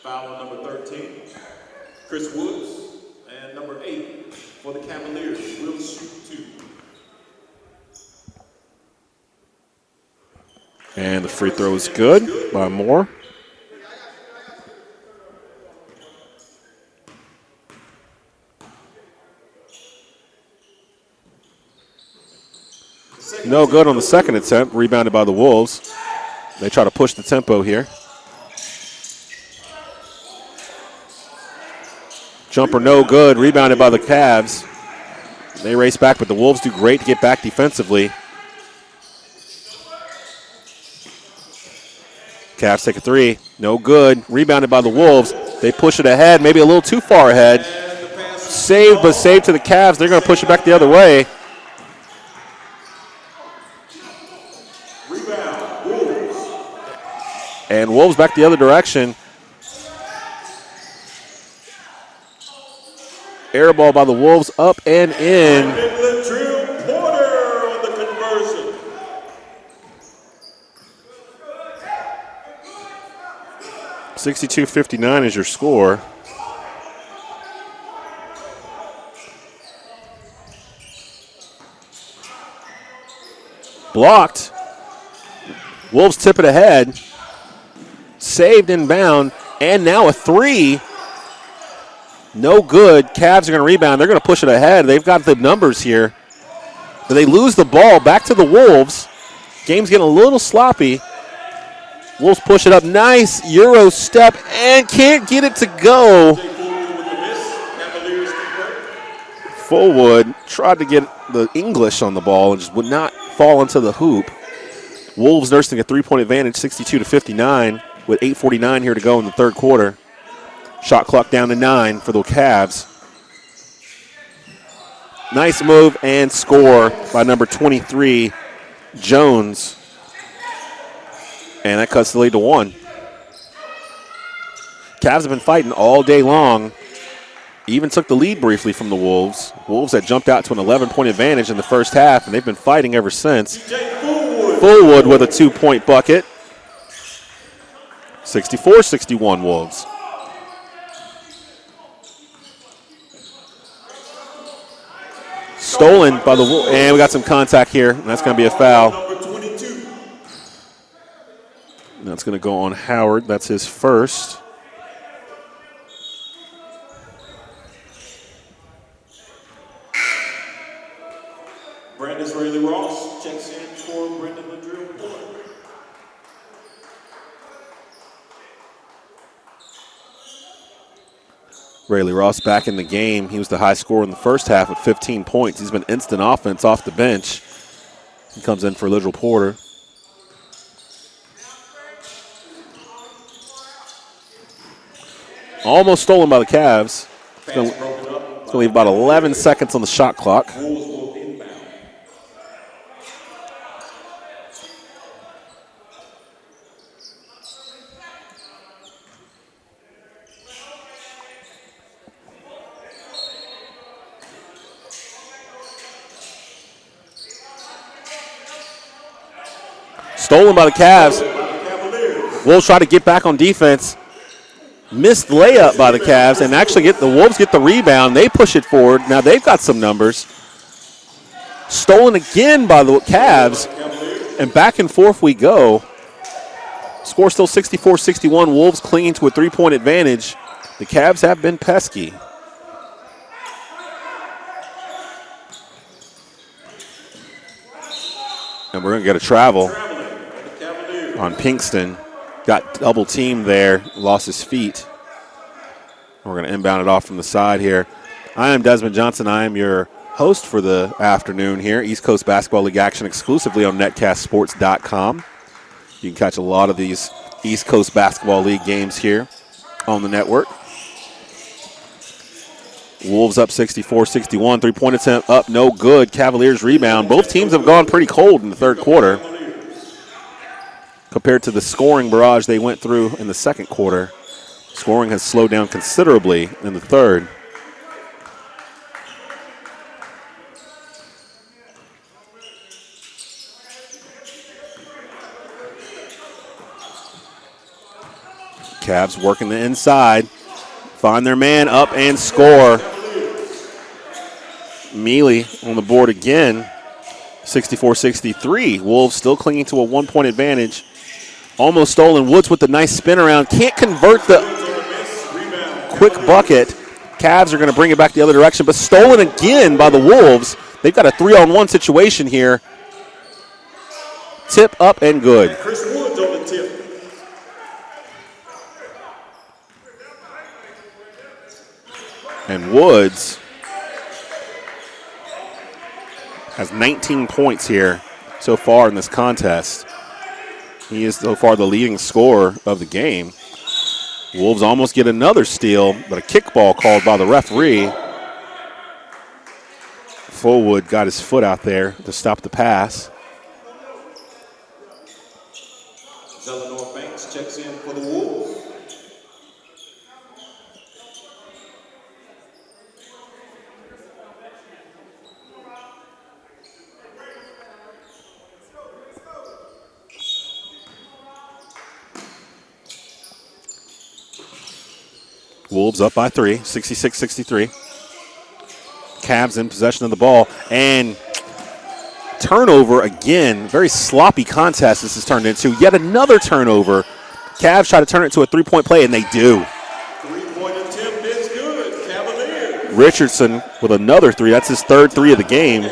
Foul on number 13, Chris Woods. And number 8 for the Cavaliers will shoot 2. And the free throw is good by Moore. No good on the second attempt, rebounded by the Wolves. They try to push the tempo here. Jumper no good, rebounded by the Cavs. They race back, but the Wolves do great to get back defensively. Cavs take a 3, no good, rebounded by the Wolves. They push it ahead, maybe a little too far ahead. Saved, but saved to the Cavs. They're going to push it back the other way. And Wolves back the other direction. Air ball by the Wolves, up and in. 62-59 is your score. Blocked. Wolves tip it ahead. Saved inbound. And now a three. No good. Cavs are going to rebound. They're going to push it ahead. They've got the numbers here. But they lose the ball back to the Wolves. Game's getting a little sloppy. Wolves push it up. Nice Euro step and can't get it to go. Fullwood tried to get the English on the ball and just would not fall into the hoop. Wolves nursing a 3-point advantage, 62-59, with 8:49 here to go in the third quarter. Shot clock down to 9 for the Cavs. Nice move and score by number 23, Jones. And that cuts the lead to 1. Cavs have been fighting all day long. Even took the lead briefly from the Wolves. Wolves had jumped out to an 11-point advantage in the first half, and they've been fighting ever since. Fullwood with a 2-point bucket. 64-61 Wolves. Stolen by the Wolves. And we got some contact here, and that's going to be a foul. That's going to go on Howard. That's his first. Brandis Rayleigh Ross checks in for Brendan Ladrill. Rayleigh Ross back in the game. He was the high scorer in the first half with 15 points. He's been instant offense off the bench. He comes in for Ladrill Porter. Almost stolen by the Cavs. It's going to leave about 11 seconds on the shot clock. Stolen by the Cavs. Wolves try to get back on defense. Missed layup by the Cavs, and actually the Wolves get the rebound. They push it forward. Now they've got some numbers. Stolen again by the Cavs, and back and forth we go. Score still 64-61. Wolves clinging to a 3-point advantage. The Cavs have been pesky. And we're going to get a travel on Pinkston. Got double teamed there, lost his feet. We're going to inbound it off from the side here. I am Desmond Johnson. I am your host for the afternoon here. East Coast Basketball League action exclusively on netcastsports.com. You can catch a lot of these East Coast Basketball League games here on the network. Wolves up 64-61. 3-point attempt up, no good. Cavaliers rebound. Both teams have gone pretty cold in the third quarter compared to the scoring barrage they went through in the second quarter. Scoring has slowed down considerably in the third. Cavs working the inside. Find their man up and score. Mealy on the board again. 64-63. Wolves still clinging to a 1-point advantage. Almost stolen. Woods with the nice spin around. Can't convert the quick bucket. Cavs are going to bring it back the other direction, but stolen again by the Wolves. They've got a 3-on-1 situation here. Tip up and good. Chris Woods on the tip. And Woods has 19 points here so far in this contest. He is so far the leading scorer of the game. Wolves almost get another steal, but a kickball called by the referee. Fullwood got his foot out there to stop the pass. Zelenor Banks checks in for the Wolves. Wolves up by 3, 66-63. Cavs in possession of the ball. And turnover again. Very sloppy contest this has turned into. Yet another turnover. Cavs try to turn it into a three-point play, and they do. Three-point attempt is good. Cavaliers. Richardson with another three. That's his third three of the game.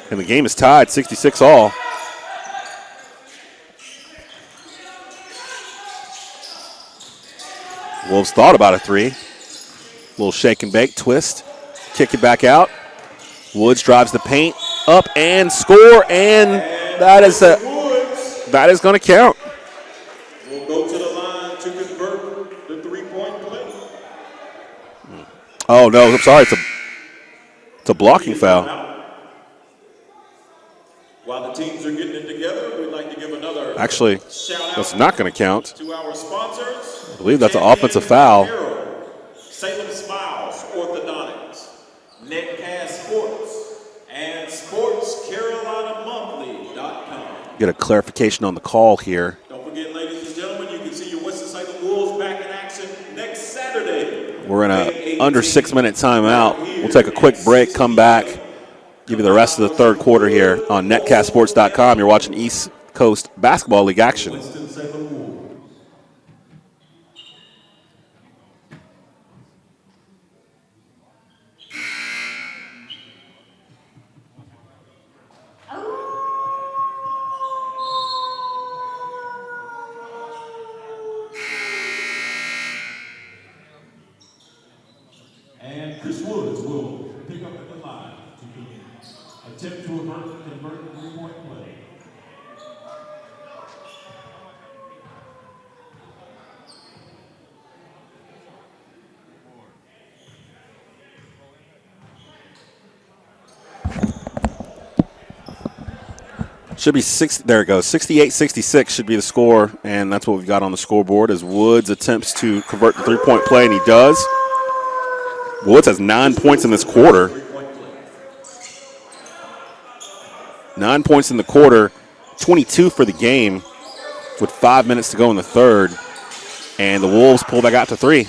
And the game is tied, 66 all. Wolves thought about a three. Little shake and bake, twist. Kick it back out. Woods drives the paint up and score, and that is going to count. We'll go to the line to convert the three-point play. Oh no, I'm sorry. It's a blocking foul. While the teams are getting it together, we'd like to give another Actually, shout that's out not going to count. to our sponsors. I believe that's an offensive foul. Salem Smiles Orthodontics, Netcast Sports, and SportsCarolinaMonthly.com. Get a clarification on the call here. Don't forget, ladies and gentlemen, you can see your Winston-Salem Wolves back in action next Saturday. We're in a under 6-minute timeout. We'll take a quick break, come back, give you the rest of the third quarter here on netcastsports.com. You're watching East Coast Basketball League action. Winston-Salem Wolves. And Chris Woods will pick up at the line to attempt to convert the three-point play. Should be there it goes. 68-66 should be the score, and that's what we've got on the scoreboard as Woods attempts to convert the three-point play, and he does. Woods has 9 points in this quarter. 9 points in the quarter, 22 for the game with 5 minutes to go in the third. And the Wolves pull back out to three.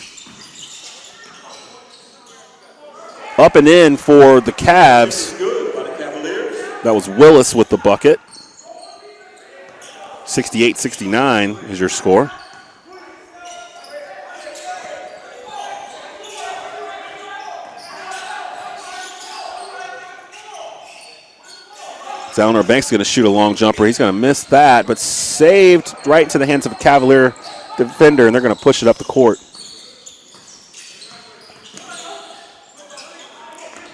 Up and in for the Cavs. That was Willis with the bucket. 68-69 is your score. Eleanor Banks is going to shoot a long jumper. He's going to miss that, but saved right into the hands of a Cavalier defender, and they're going to push it up the court.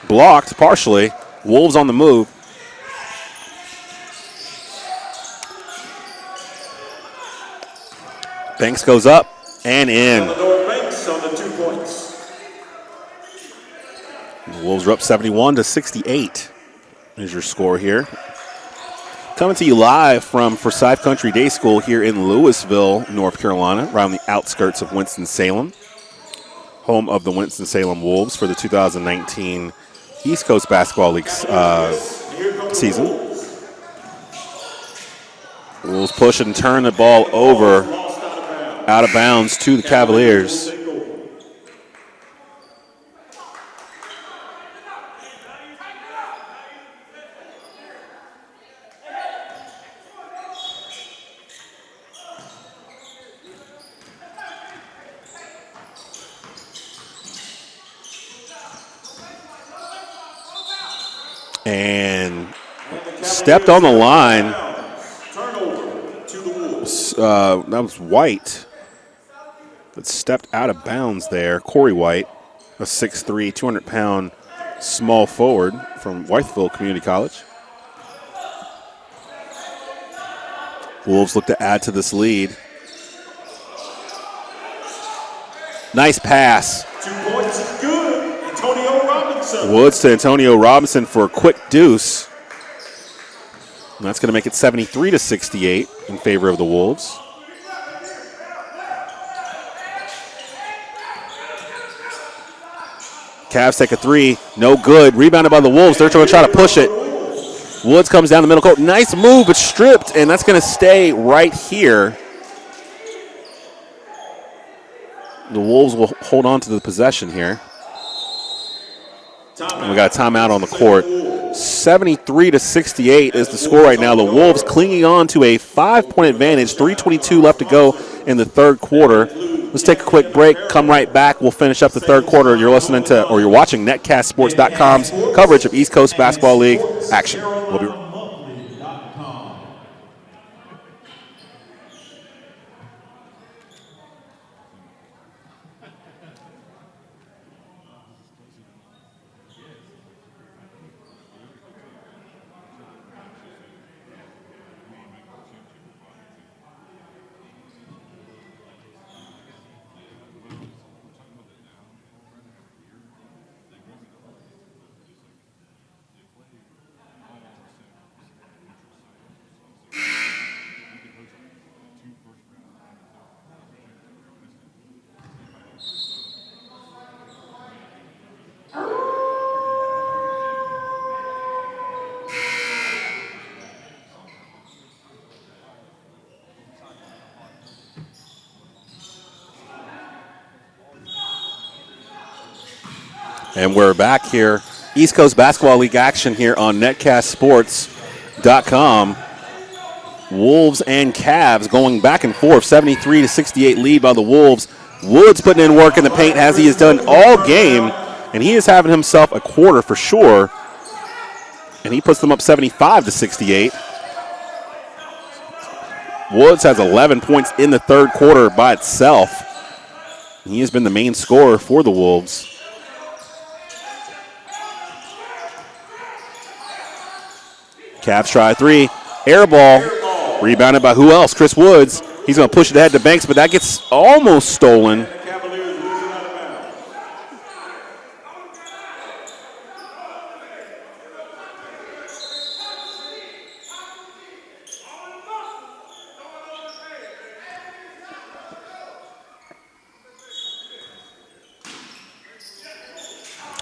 Blocked partially. Wolves on the move. Banks goes up and in. Banks on the 2 points. The Wolves are up 71-68 is your score here. Coming to you live from Forsyth Country Day School here in Louisville, North Carolina, around the outskirts of Winston-Salem, home of the Winston-Salem Wolves for the 2019 East Coast Basketball League season. Wolves push and turn the ball over, out of bounds to the Cavaliers. And stepped on the line. That was White that stepped out of bounds there. Corey White, a 6'3", 200-pound small forward from Wytheville Community College. Wolves look to add to this lead. Nice pass. 2 points is good. Antonio Robinson. Woods to Antonio Robinson for a quick deuce. And that's going to make it 73-68 in favor of the Wolves. Cavs take a three. No good. Rebounded by the Wolves. They're going to try to push it. Woods comes down the middle court. Nice move, but stripped, and that's going to stay right here. The Wolves will hold on to the possession here. And we got a timeout on the court. 73-68 is the score right now. The Wolves clinging on to a 5-point advantage. 3:22 left to go in the third quarter. Let's take a quick break. Come right back. We'll finish up the third quarter. You're listening to, or you're watching NetcastSports.com's coverage of East Coast Basketball League action. We'll be right back. And we're back here. East Coast Basketball League action here on netcastsports.com. Wolves and Cavs going back and forth. 73-68 lead by the Wolves. Woods putting in work in the paint as he has done all game. And he is having himself a quarter for sure. And he puts them up 75-68. Woods has 11 points in the third quarter by itself. He has been the main scorer for the Wolves. Cavs try a three. Air ball. Rebounded by who else? Chris Woods. He's going to push it ahead to Banks, but that gets almost stolen.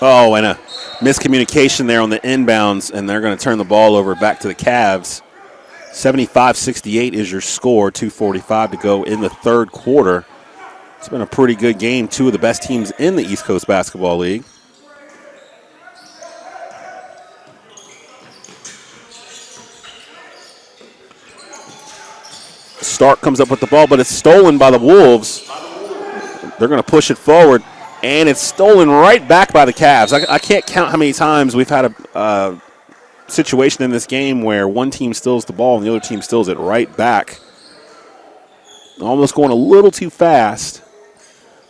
Oh, and a miscommunication there on the inbounds, and they're going to turn the ball over back to the Cavs. 75-68 is your score, 2:45 to go in the third quarter. It's been a pretty good game, two of the best teams in the East Coast Basketball League. Stark comes up with the ball, but it's stolen by the Wolves. They're going to push it forward. And it's stolen right back by the Cavs. I can't count how many times we've had a situation in this game where one team steals the ball and the other team steals it right back. Almost going a little too fast.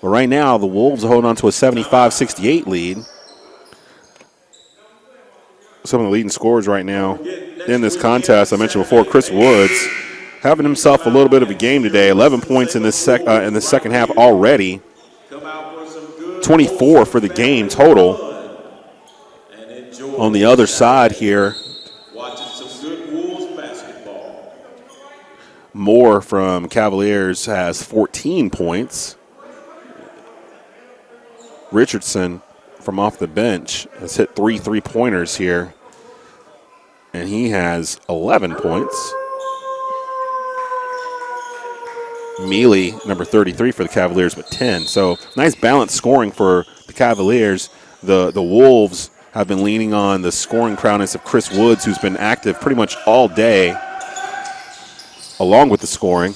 But right now, the Wolves are holding on to a 75-68 lead. Some of the leading scorers right now in this contest, I mentioned before, Chris Woods having himself a little bit of a game today. 11 points in the second half already. 24 for the game total. On the other side here, Moore from Cavaliers has 14 points. Richardson from off the bench has hit 3 3-pointers here, and he has 11 points. Mealy, number 33 for the Cavaliers, with 10. So nice balanced scoring for the Cavaliers. The Wolves have been leaning on the scoring prowess of Chris Woods, who's been active pretty much all day, along with the scoring.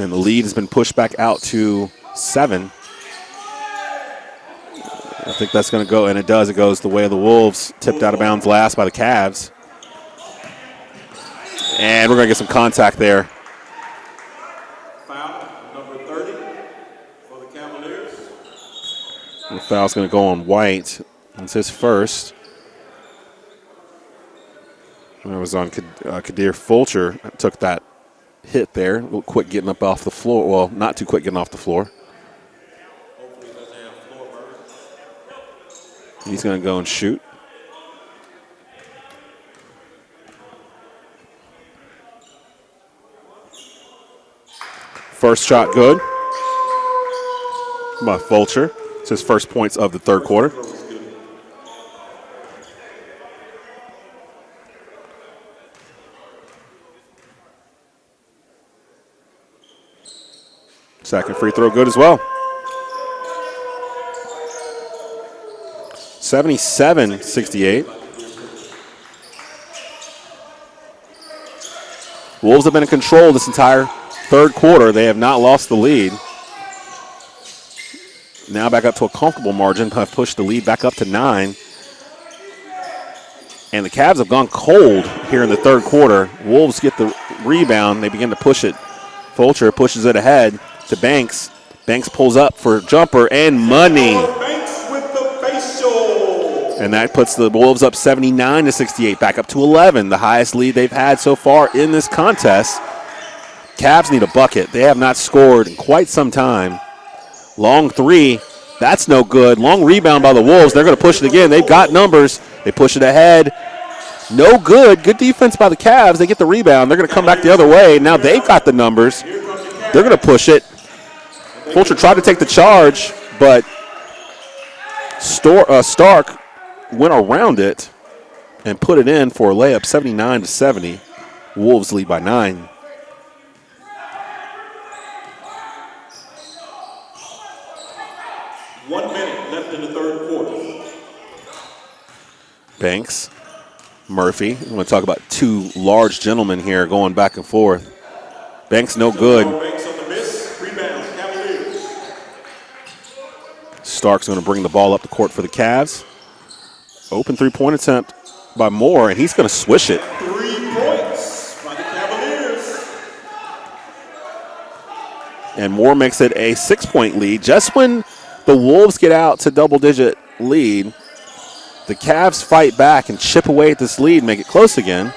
And the lead has been pushed back out to 7. I think that's going to go, and it does. It goes the way of the Wolves. Tipped out of bounds last by the Cavs. And we're going to get some contact there. Foul, number 30 for the Cavaliers. The foul's going to go on White. It's his first. And it was on Kadir Fulcher. Took that hit there. A little quick getting up off the floor. Well, not too quick getting off the floor. He's going to go and shoot. First shot good by Fulcher. It's his first points of the third quarter. Second free throw good as well. 77-68. Wolves have been in control this entire third quarter. They have not lost the lead. Now back up to a comfortable margin, have pushed the lead back up to 9. And the Cavs have gone cold here in the third quarter. Wolves get the rebound. They begin to push it. Fulcher pushes it ahead to Banks. Banks pulls up for a jumper and money. Banks with the facial. And that puts the Wolves up 79-68, back up to 11, the highest lead they've had so far in this contest. Cavs need a bucket. They have not scored in quite some time. Long three, that's no good. Long rebound by the Wolves. They're going to push it again. They've got numbers. They push it ahead. No good. Good defense by the Cavs. They get the rebound. They're going to come back the other way. Now they've got the numbers. They're going to push it. Fulcher tried to take the charge, but Stark went around it and put it in for a layup, 79-70. Wolves lead by 9. Left in the third quarter. Banks, Murphy. I'm going to talk about two large gentlemen here going back and forth. Banks no good. Banks on the miss. Rebounds, Cavaliers. Stark's going to bring the ball up the court for the Cavs. Open three-point attempt by Moore, and he's going to swish it. 3 points by the Cavaliers. And Moore makes it a 6-point lead. Just when the Wolves get out to double-digit lead, the Cavs fight back and chip away at this lead, make it close again.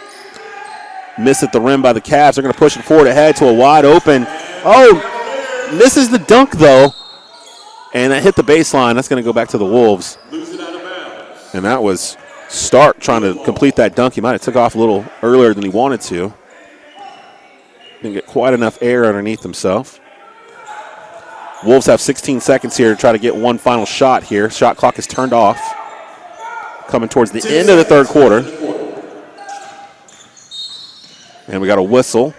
Miss at the rim by the Cavs. They're going to push it forward ahead to a wide open. Oh, misses the dunk, though. And that hit the baseline. That's going to go back to the Wolves. Lose it out of bounds. And that was Stark trying to complete that dunk. He might have took off a little earlier than he wanted to. Didn't get quite enough air underneath himself. Wolves have 16 seconds here to try to get one final shot here. Shot clock is turned off. Coming towards the end of the third quarter. And we got a whistle.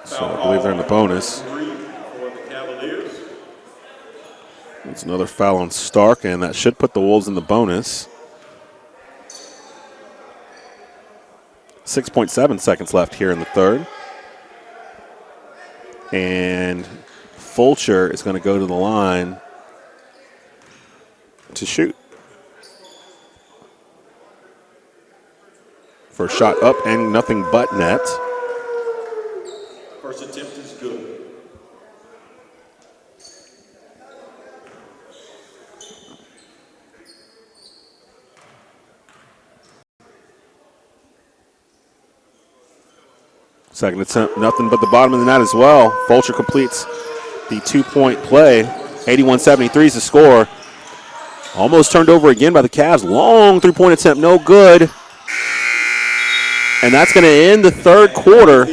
So I believe they're in the bonus. For the Cavaliers. It's another foul on Stark, and that should put the Wolves in the bonus. 6.7 seconds left here in the third. And Fulcher is going to go to the line to shoot. For a shot up and nothing but net. First attempt is good. Second attempt, nothing but the bottom of the net as well. Fulcher completes the 2-point play. 81-73 is the score. Almost turned over again by the Cavs. Long three-point attempt, no good. And that's going to end the third quarter.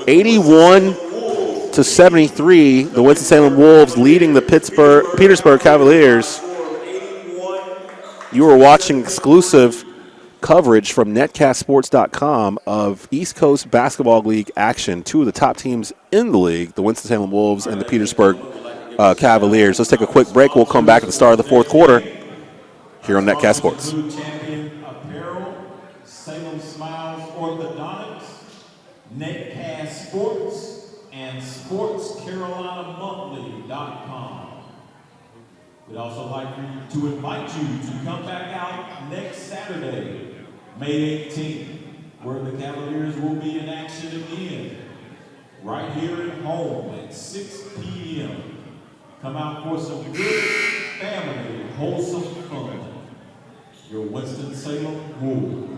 81-73. The Winston-Salem Wolves leading the Petersburg Cavaliers. You are watching exclusive coverage from netcastsports.com of East Coast Basketball League action. Two of the top teams in the league, the Winston-Salem Wolves and the Petersburg Cavaliers. Let's take a quick break. We'll come back at the start of the fourth quarter here on Netcast Sports. Champion Apparel, Salem Smiles Orthodontics, Netcast Sports, and SportsCarolinaMonthly.com. We'd also like to invite you to come back out next Saturday, May 18th, where the Cavaliers will be in action again, right here at home at 6 p.m. Come out for some good family, wholesome fun. Your Winston-Salem Wolves.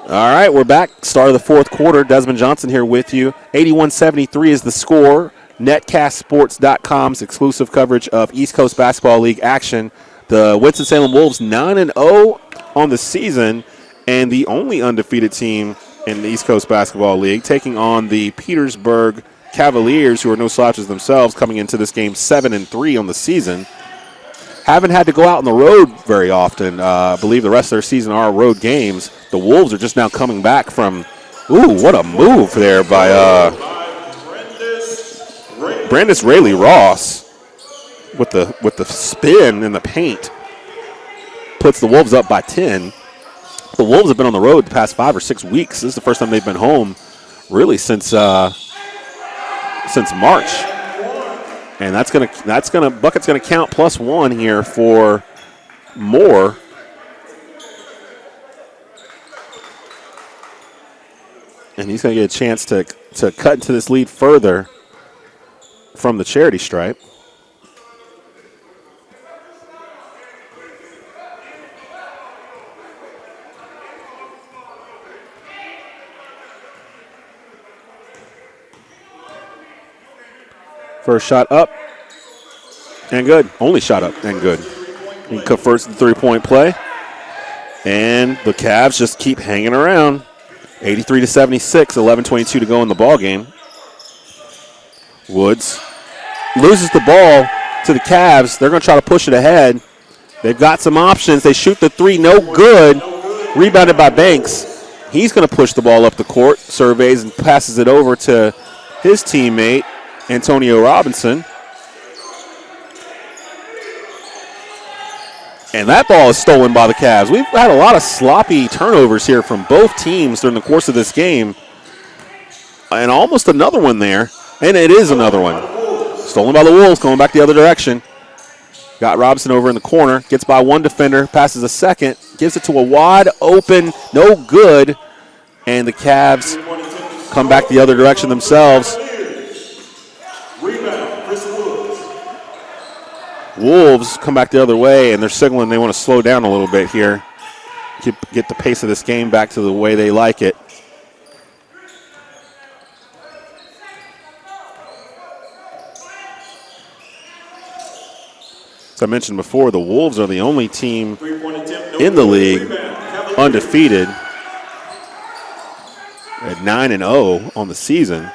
All right, we're back. Start of the fourth quarter. Desmond Johnson here with you. 81-73 is the score. NetcastSports.com's exclusive coverage of East Coast Basketball League action. The Winston-Salem Wolves 9-0 on the season and the only undefeated team in the East Coast Basketball League, taking on the Petersburg Cavaliers, who are no slouches themselves, coming into this game 7-3 on the season. Haven't had to go out on the road very often. I believe the rest of their season are road games. The Wolves are just now coming back from, what a move there by Brandis Rayleigh Ross with the spin in the paint. Puts the Wolves up by 10. The Wolves have been on the road the past 5 or 6 weeks. This is the first time they've been home really since March. And bucket's gonna count +1 here for Moore. And he's gonna get a chance to cut into this lead further from the charity stripe. First shot up and good. Only shot up and good. He converts the three-point play. And the Cavs just keep hanging around. 83-76, 11:22 to go in the ball game. Woods loses the ball to the Cavs. They're going to try to push it ahead. They've got some options. They shoot the three, no good. Rebounded by Banks. He's going to push the ball up the court, surveys and passes it over to his teammate, Antonio Robinson. And that ball is stolen by the Cavs. We've had a lot of sloppy turnovers here from both teams during the course of this game. And almost another one there. And it is another one. Stolen by the Wolves, going back the other direction. Got Robinson over in the corner. Gets by one defender, passes a second. Gives it to a wide open, no good. And the Cavs come back the other direction themselves. Wolves come back the other way, and they're signaling they want to slow down a little bit here. Get the pace of this game back to the way they like it. As I mentioned before, the Wolves are the only team in the league undefeated at 9-0 on the season.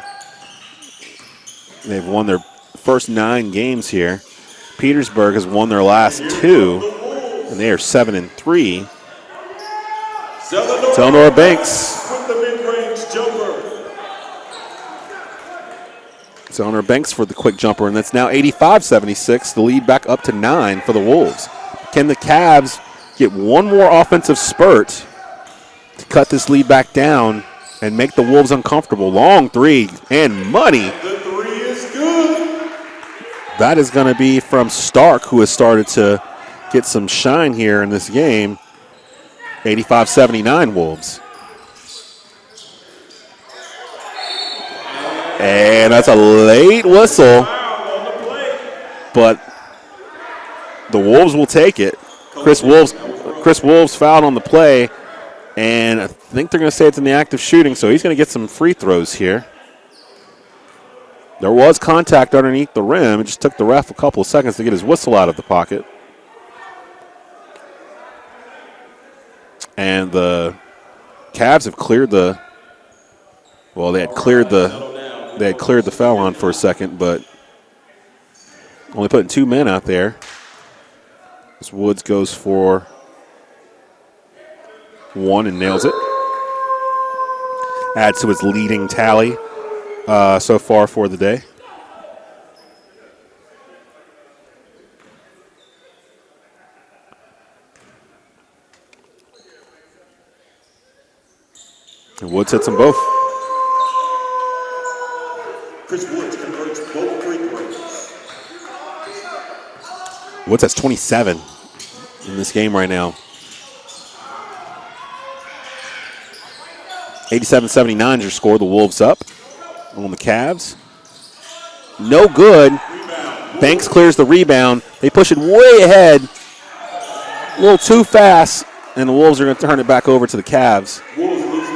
They've won their first 9 games here. Petersburg has won their last 2, and they are 7-3. Eleanor Banks. Eleanor Banks for the quick jumper, and that's now 85-76. The lead back up to 9 for the Wolves. Can the Cavs get one more offensive spurt to cut this lead back down and make the Wolves uncomfortable? Long three and money. That is going to be from Stark, who has started to get some shine here in this game. 85-79 Wolves. And that's a late whistle, but the Wolves will take it. Chris Wolves fouled on the play, and I think they're going to say it's in the act of shooting, so he's going to get some free throws here. There was contact underneath the rim. It just took the ref a couple of seconds to get his whistle out of the pocket. And the Cavs have cleared the – well, they had cleared the foul on for a second, but only putting 2 men out there. As Woods goes for 1 and nails it. Adds to his leading tally so far for the day. And Woods hits them both. Chris Woods converts both free throws. Woods has 27 in this game right now. 87-79 is your score. The Wolves up on the Cavs. No good. Banks clears the rebound. They push it way ahead. A little too fast, and the Wolves are going to turn it back over to the Cavs. Wolves lose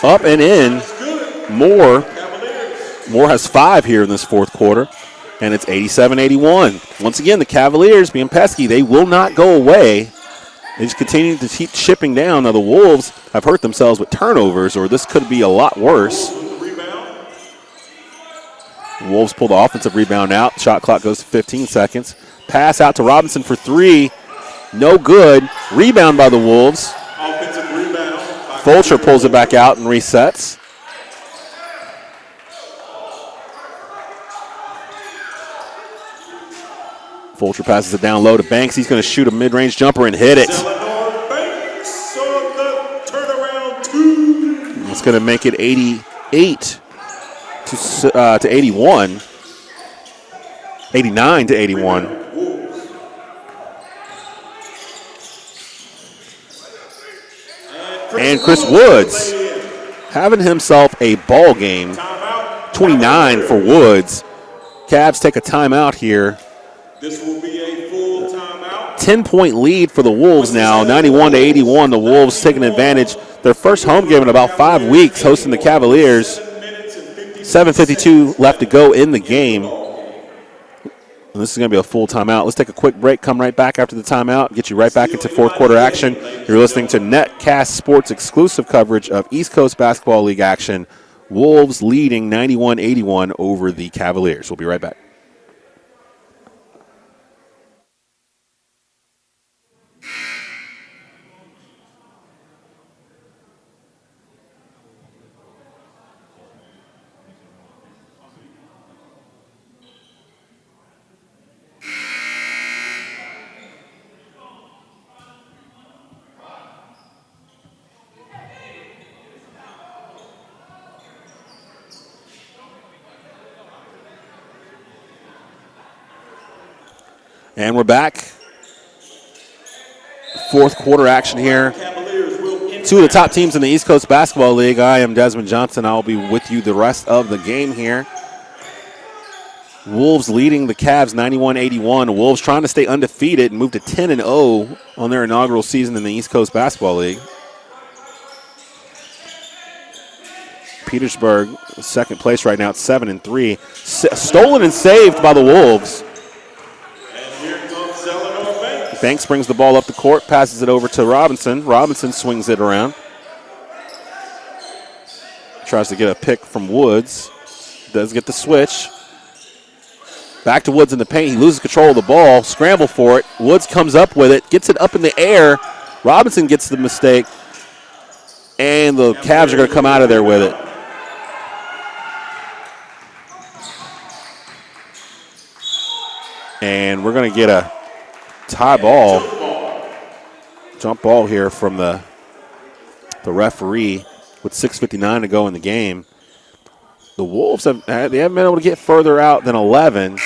Up and in. Moore Cavaliers. Moore has 5 here in this fourth quarter, and it's 87-81. Once again, the Cavaliers being pesky, they will not go away. They just continue to keep chipping down. Now the Wolves have hurt themselves with turnovers, or this could be a lot worse. Rebound. Wolves pull the offensive rebound out. Shot clock goes to 15 seconds. Pass out to Robinson for 3. No good. Rebound by the Wolves. Offensive rebound. Fulcher pulls it back out and resets. Fulcher passes it down low to Banks. He's going to shoot a mid-range jumper and hit it. Eleanor Banks on the turnaround 2. It's going to make it 88 to 81. 89 to 81. And Chris Woods having himself a ball game. 29 for Woods. Cavs take a timeout here. This will be a full timeout. 10-point lead for the Wolves now, 91 to 81. The Wolves taking advantage. Their first home game in about 5 weeks, hosting the Cavaliers. 7:52 left to go in the game. And this is going to be a full timeout. Let's take a quick break, come right back after the timeout, get you right back into fourth quarter action. You're listening to Netcast Sports exclusive coverage of East Coast Basketball League action. Wolves leading 91-81 over the Cavaliers. We'll be right back. And we're back. Fourth quarter action here. Two of the top teams in the East Coast Basketball League. I am Desmond Johnson. I'll be with you the rest of the game here. Wolves leading the Cavs 91-81. Wolves trying to stay undefeated and move to 10-0 on their inaugural season in the East Coast Basketball League. Petersburg, second place right now at 7-3. Stolen and saved by the Wolves. Banks brings the ball up the court, passes it over to Robinson. Robinson swings it around. Tries to get a pick from Woods. Does get the switch. Back to Woods in the paint. He loses control of the ball. Scramble for it. Woods comes up with it. Gets it up in the air. Robinson gets the mistake. And the Cavs are going to come out of there with it. And we're going to get a tie ball, jump ball here from the referee with 6:59 to go in the game. The Wolves haven't been able to get further out than 11.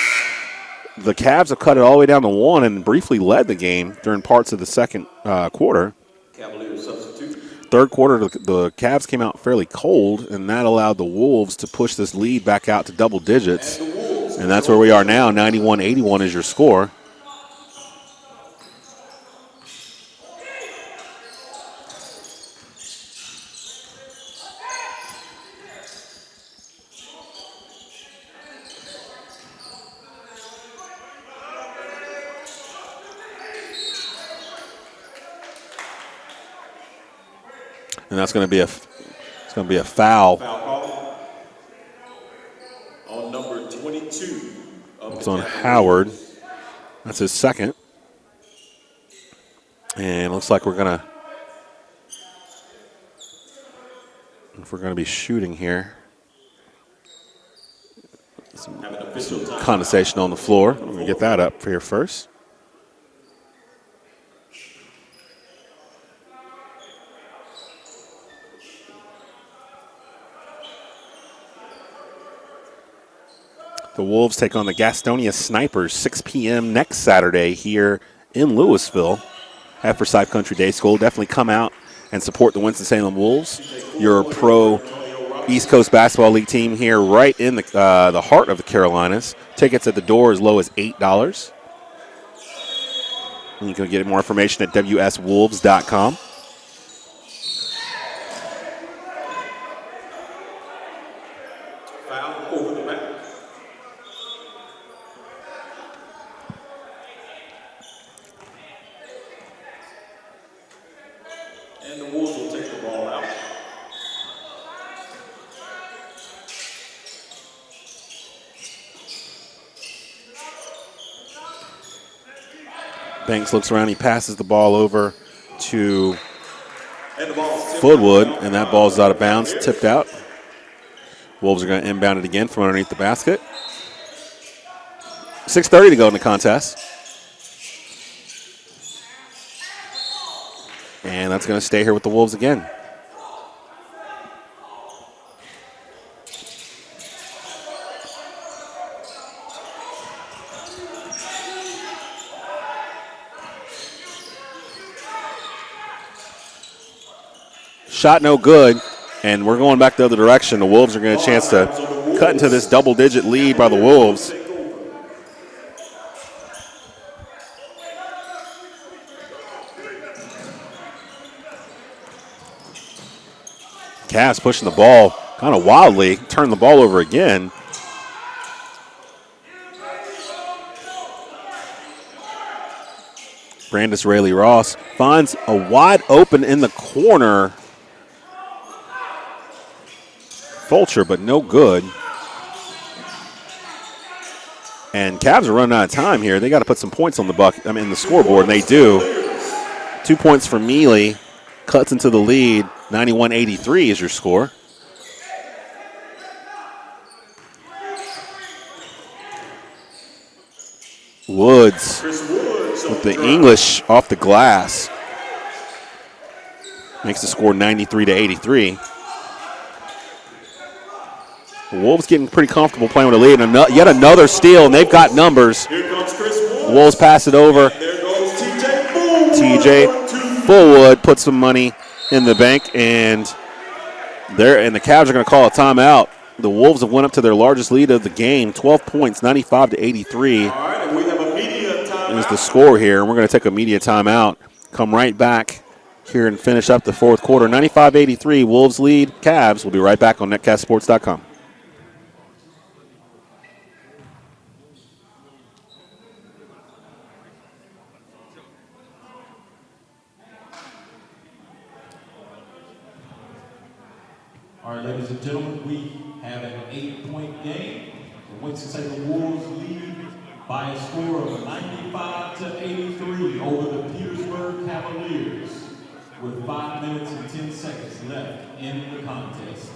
The Cavs have cut it all the way down to 1 and briefly led the game during parts of the second quarter. Cavaliers substitute. Third quarter, the Cavs came out fairly cold, and that allowed the Wolves to push this lead back out to double digits. And that's where we are now. 91-81 is your score. And that's going to be a foul. Foul call on number 22. It's on Howard. That's his second. And it looks like if we're gonna be shooting here. Some condensation on the floor. Let me get that up for here first. The Wolves take on the Gastonia Snipers, 6 p.m. next Saturday here in Louisville at Forsyth Country Day School. Definitely come out and support the Winston-Salem Wolves, your pro East Coast Basketball League team here right in the heart of the Carolinas. Tickets at the door as low as $8. And you can get more information at WSWolves.com. Banks looks around. He passes the ball over to And the ball is tipped Footwood, out. and that ball's out of bounds, tipped out. Wolves are going to inbound it again from underneath the basket. 6:30 to go in the contest. And that's going to stay here with the Wolves again. Shot no good, and we're going back the other direction. The Wolves are getting a chance to cut into this double-digit lead by the Wolves. Cavs pushing the ball kind of wildly, turn the ball over again. Brandis Rayleigh-Ross finds a wide open in the corner. Fulcher, but no good. And Cavs are running out of time here. They got to put some points on the scoreboard, and they do. 2 points for Mealy. Cuts into the lead. 91-83 is your score. Woods with the English off the glass. Makes the score 93-83. The Wolves getting pretty comfortable playing with a lead. And yet another steal, and they've got numbers. Here comes Chris Woods. The Wolves pass it over. There goes TJ TJ Fullwood puts some money in the bank, and the Cavs are going to call a timeout. The Wolves have went up to their largest lead of the game, 12 points, 95-83. All right, and we have a media timeout. Is the score here, and we're going to take a media timeout. Come right back here and finish up the fourth quarter. 95-83, Wolves lead Cavs. We'll be right back on netcastsports.com. All right, ladies and gentlemen, we have an 8-point game. The Winston-Salem Wolves lead by a score of 95-83 over the Petersburg Cavaliers with 5 minutes and 10 seconds left in the contest.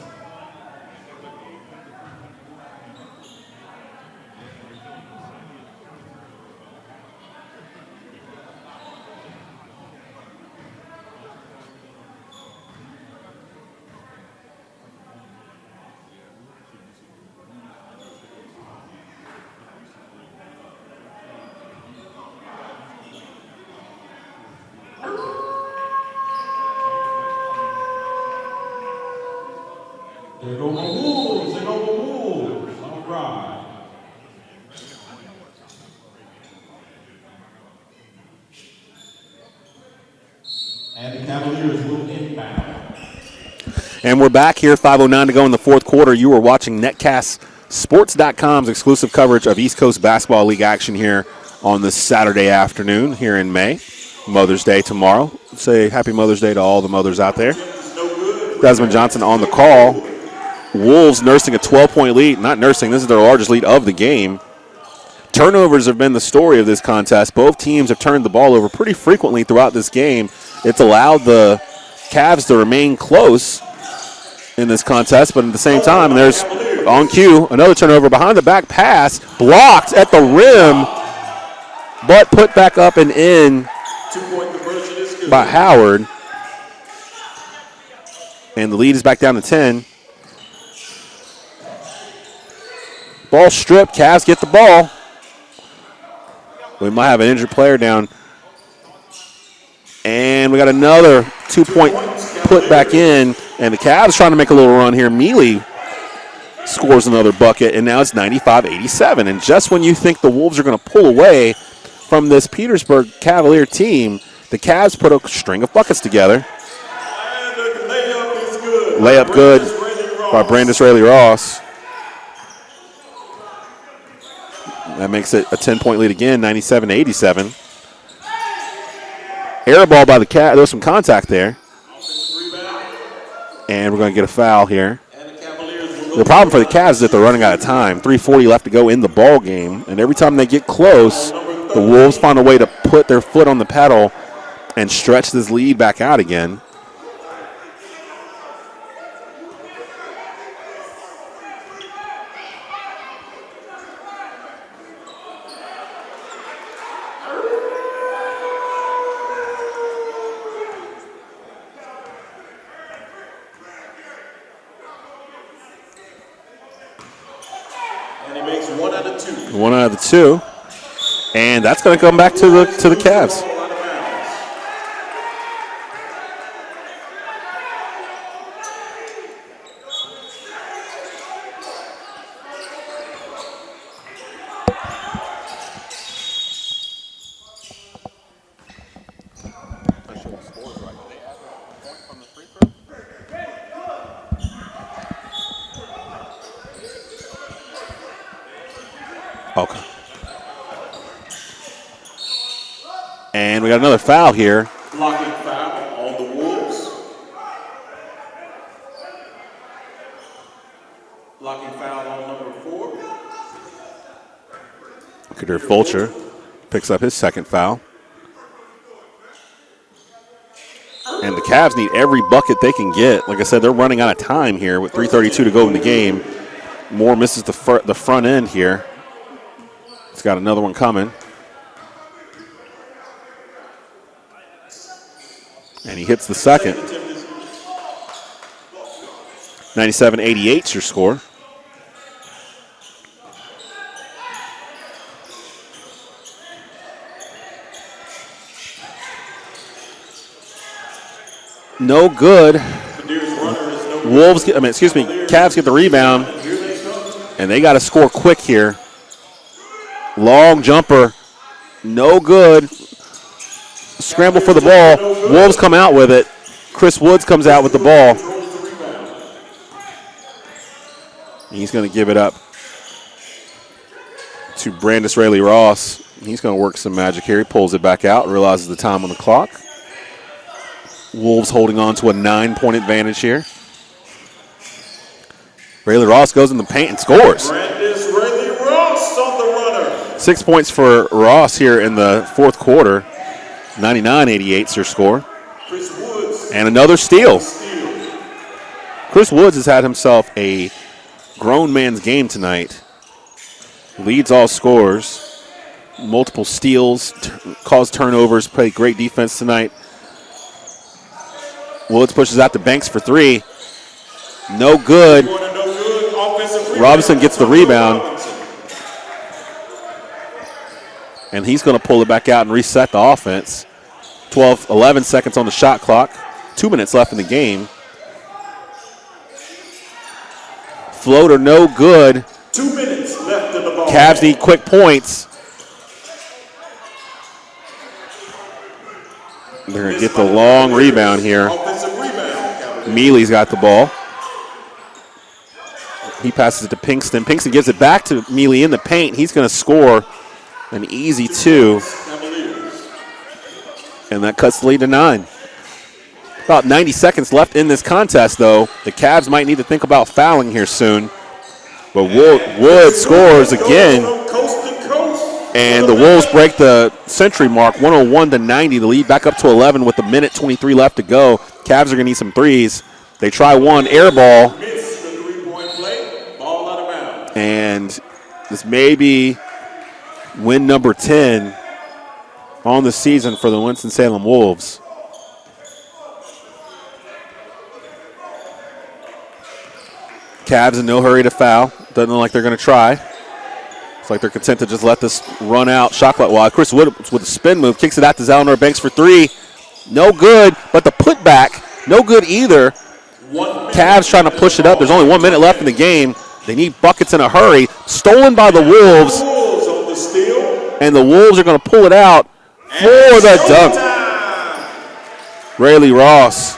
There go the Wolves, there go the Wolves. All right. And the Cavaliers will inbound. And we're back here, 5:09 to go in the fourth quarter. You are watching netcastsports.com's exclusive coverage of East Coast Basketball League action here on this Saturday afternoon here in May. Mother's Day tomorrow. Say happy Mother's Day to all the mothers out there. Desmond Johnson on the call. Wolves nursing a 12-point lead. Not nursing, this is their largest lead of the game. Turnovers have been the story of this contest. Both teams have turned the ball over pretty frequently throughout this game. It's allowed the Cavs to remain close in this contest, but at the same time, there's on cue another turnover. Behind the back pass, blocked at the rim, but put back up and in 2-point conversion is good. by Howard. And the lead is back down to 10. Ball stripped. Cavs get the ball. We might have an injured player down. And we got another 2-point put back in. And the Cavs trying to make a little run here. Mealy scores another bucket, and now it's 95-87. And just when you think the Wolves are going to pull away from this Petersburg Cavalier team, the Cavs put a string of buckets together. And the layup is good. Layup good by Brandis Rayleigh-Ross. That makes it a 10-point lead again, 97-87. Air ball by the Cavs. There was some contact there. And we're going to get a foul here. The problem for the Cavs is that they're running out of time. 3:40 left to go in the ball game. And every time they get close, The Wolves find a way to put their foot on the pedal and stretch this lead back out again. And he makes 1 out of 2. 1 out of the 2. And that's going to come back to the Cavs. Okay. And we got another foul here. Blocking foul on the Wolves. Blocking foul on number 4. Kadir Fulcher picks up his second foul. And the Cavs need every bucket they can get. Like I said, they're running out of time here with 3:32 to go in the game. Moore misses the front end here. He's got another one coming. And he hits the second. 97-88 is your score. No good. Cavs get the rebound. And they got to score quick here. Long jumper. No good. Scramble for the ball. Wolves come out with it. Chris Woods comes out with the ball. He's going to give it up to Brandis Raley-Ross. He's going to work some magic here. He pulls it back out, realizes the time on the clock. Wolves holding on to a 9-point advantage here. Raley-Ross goes in the paint and scores. Brandis Raley-Ross on the runner. 6 points for Ross here in the fourth quarter. 99-88 is your score. Chris Woods. And another steal. Chris Woods has had himself a grown man's game tonight. Leads all scorers. Multiple steals, caused turnovers, played great defense tonight. Woods pushes out to Banks for 3. No good. Robinson gets the rebound. And he's going to pull it back out and reset the offense. 11 seconds on the shot clock. 2 minutes left in the game. Floater no good. 2 minutes left in the ball. Cavs need quick points. They're going to get the long rebound here. Mealy's got the ball. He passes it to Pinkston. Pinkston gives it back to Mealy in the paint. He's going to score an easy 2. And that cuts the lead to 9. About 90 seconds left in this contest, though. The Cavs might need to think about fouling here soon. But Wood scores again. And the Wolves break the century mark, 101-90. The lead back up to 11 with 1:23 left to go. Cavs are going to need some threes. They try one, air ball. And this may be win number 10 on the season for the Winston-Salem Wolves. Cavs in no hurry to foul. Doesn't look like they're going to try. It's like they're content to just let this run out. Shot clock wide. Chris Wood with a spin move. Kicks it out to Zalnor Banks for 3. No good, but the putback, no good either. Cavs trying to push it up. There's only 1 minute left in the game. They need buckets in a hurry. Stolen by the Wolves. And the Wolves are going to pull it out for the dunk. Raley-Ross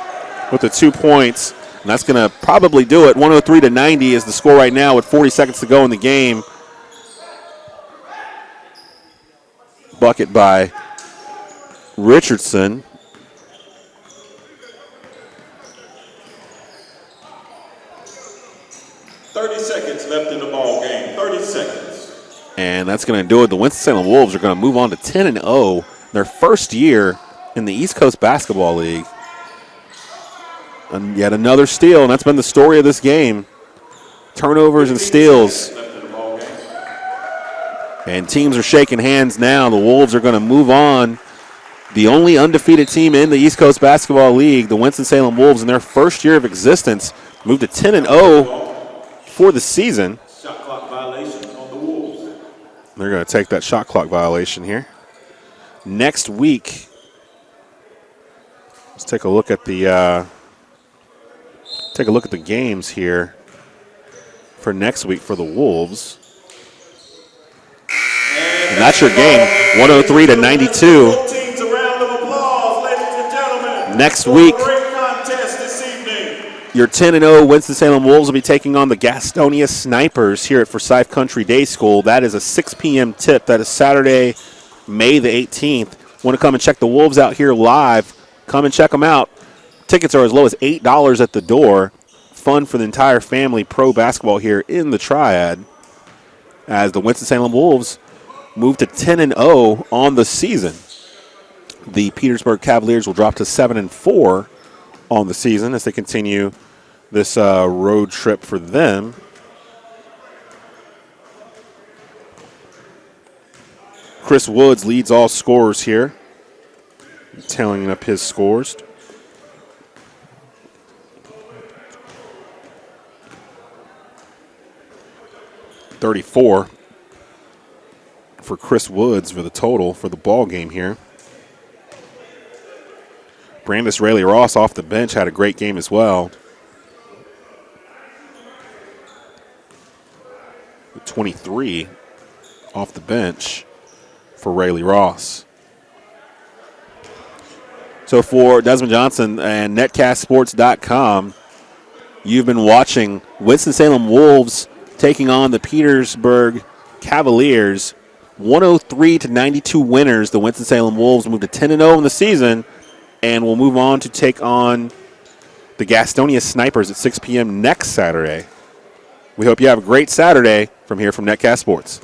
with the 2 points. And that's going to probably do it. 103-90 is the score right now with 40 seconds to go in the game. Bucket by Richardson. And that's going to do it. The Winston-Salem Wolves are going to move on to 10-0, their first year in the East Coast Basketball League. And yet another steal, and that's been the story of this game. Turnovers and steals. And teams are shaking hands now. The Wolves are going to move on. The only undefeated team in the East Coast Basketball League, the Winston-Salem Wolves, in their first year of existence, moved to 10-0 for the season. Shot clock violation on the Wolves. They're going to take that shot clock violation here. Next week, let's take a look at the games here for next week for the Wolves. And that's your game, 103-92. Teams, a round of applause, ladies and gentlemen. Next week, Great contest this evening. your 10-0 Winston-Salem Wolves will be taking on the Gastonia Snipers here at Forsyth Country Day School. That is a 6 p.m. tip. That is Saturday, May the 18th. Want to come and check the Wolves out here live? Come and check them out. Tickets are as low as $8 at the door. Fun for the entire family, pro basketball here in the Triad, as the Winston-Salem Wolves move to 10-0 on the season. The Petersburg Cavaliers will drop to 7-4 on the season as they continue this road trip for them. Chris Woods leads all scorers here, tallying up his scores. .34 for Chris Woods for the total for the ball game here. Brandis Rayleigh-Ross off the bench had a great game as well. 23 off the bench for Rayleigh-Ross. So for Desmond Johnson and netcastsports.com, you've been watching Winston-Salem Wolves taking on the Petersburg Cavaliers. 103-92 winners. The Winston-Salem Wolves move to 10-0 in the season and will move on to take on the Gastonia Snipers at 6 p.m. next Saturday. We hope you have a great Saturday from here from Netcast Sports.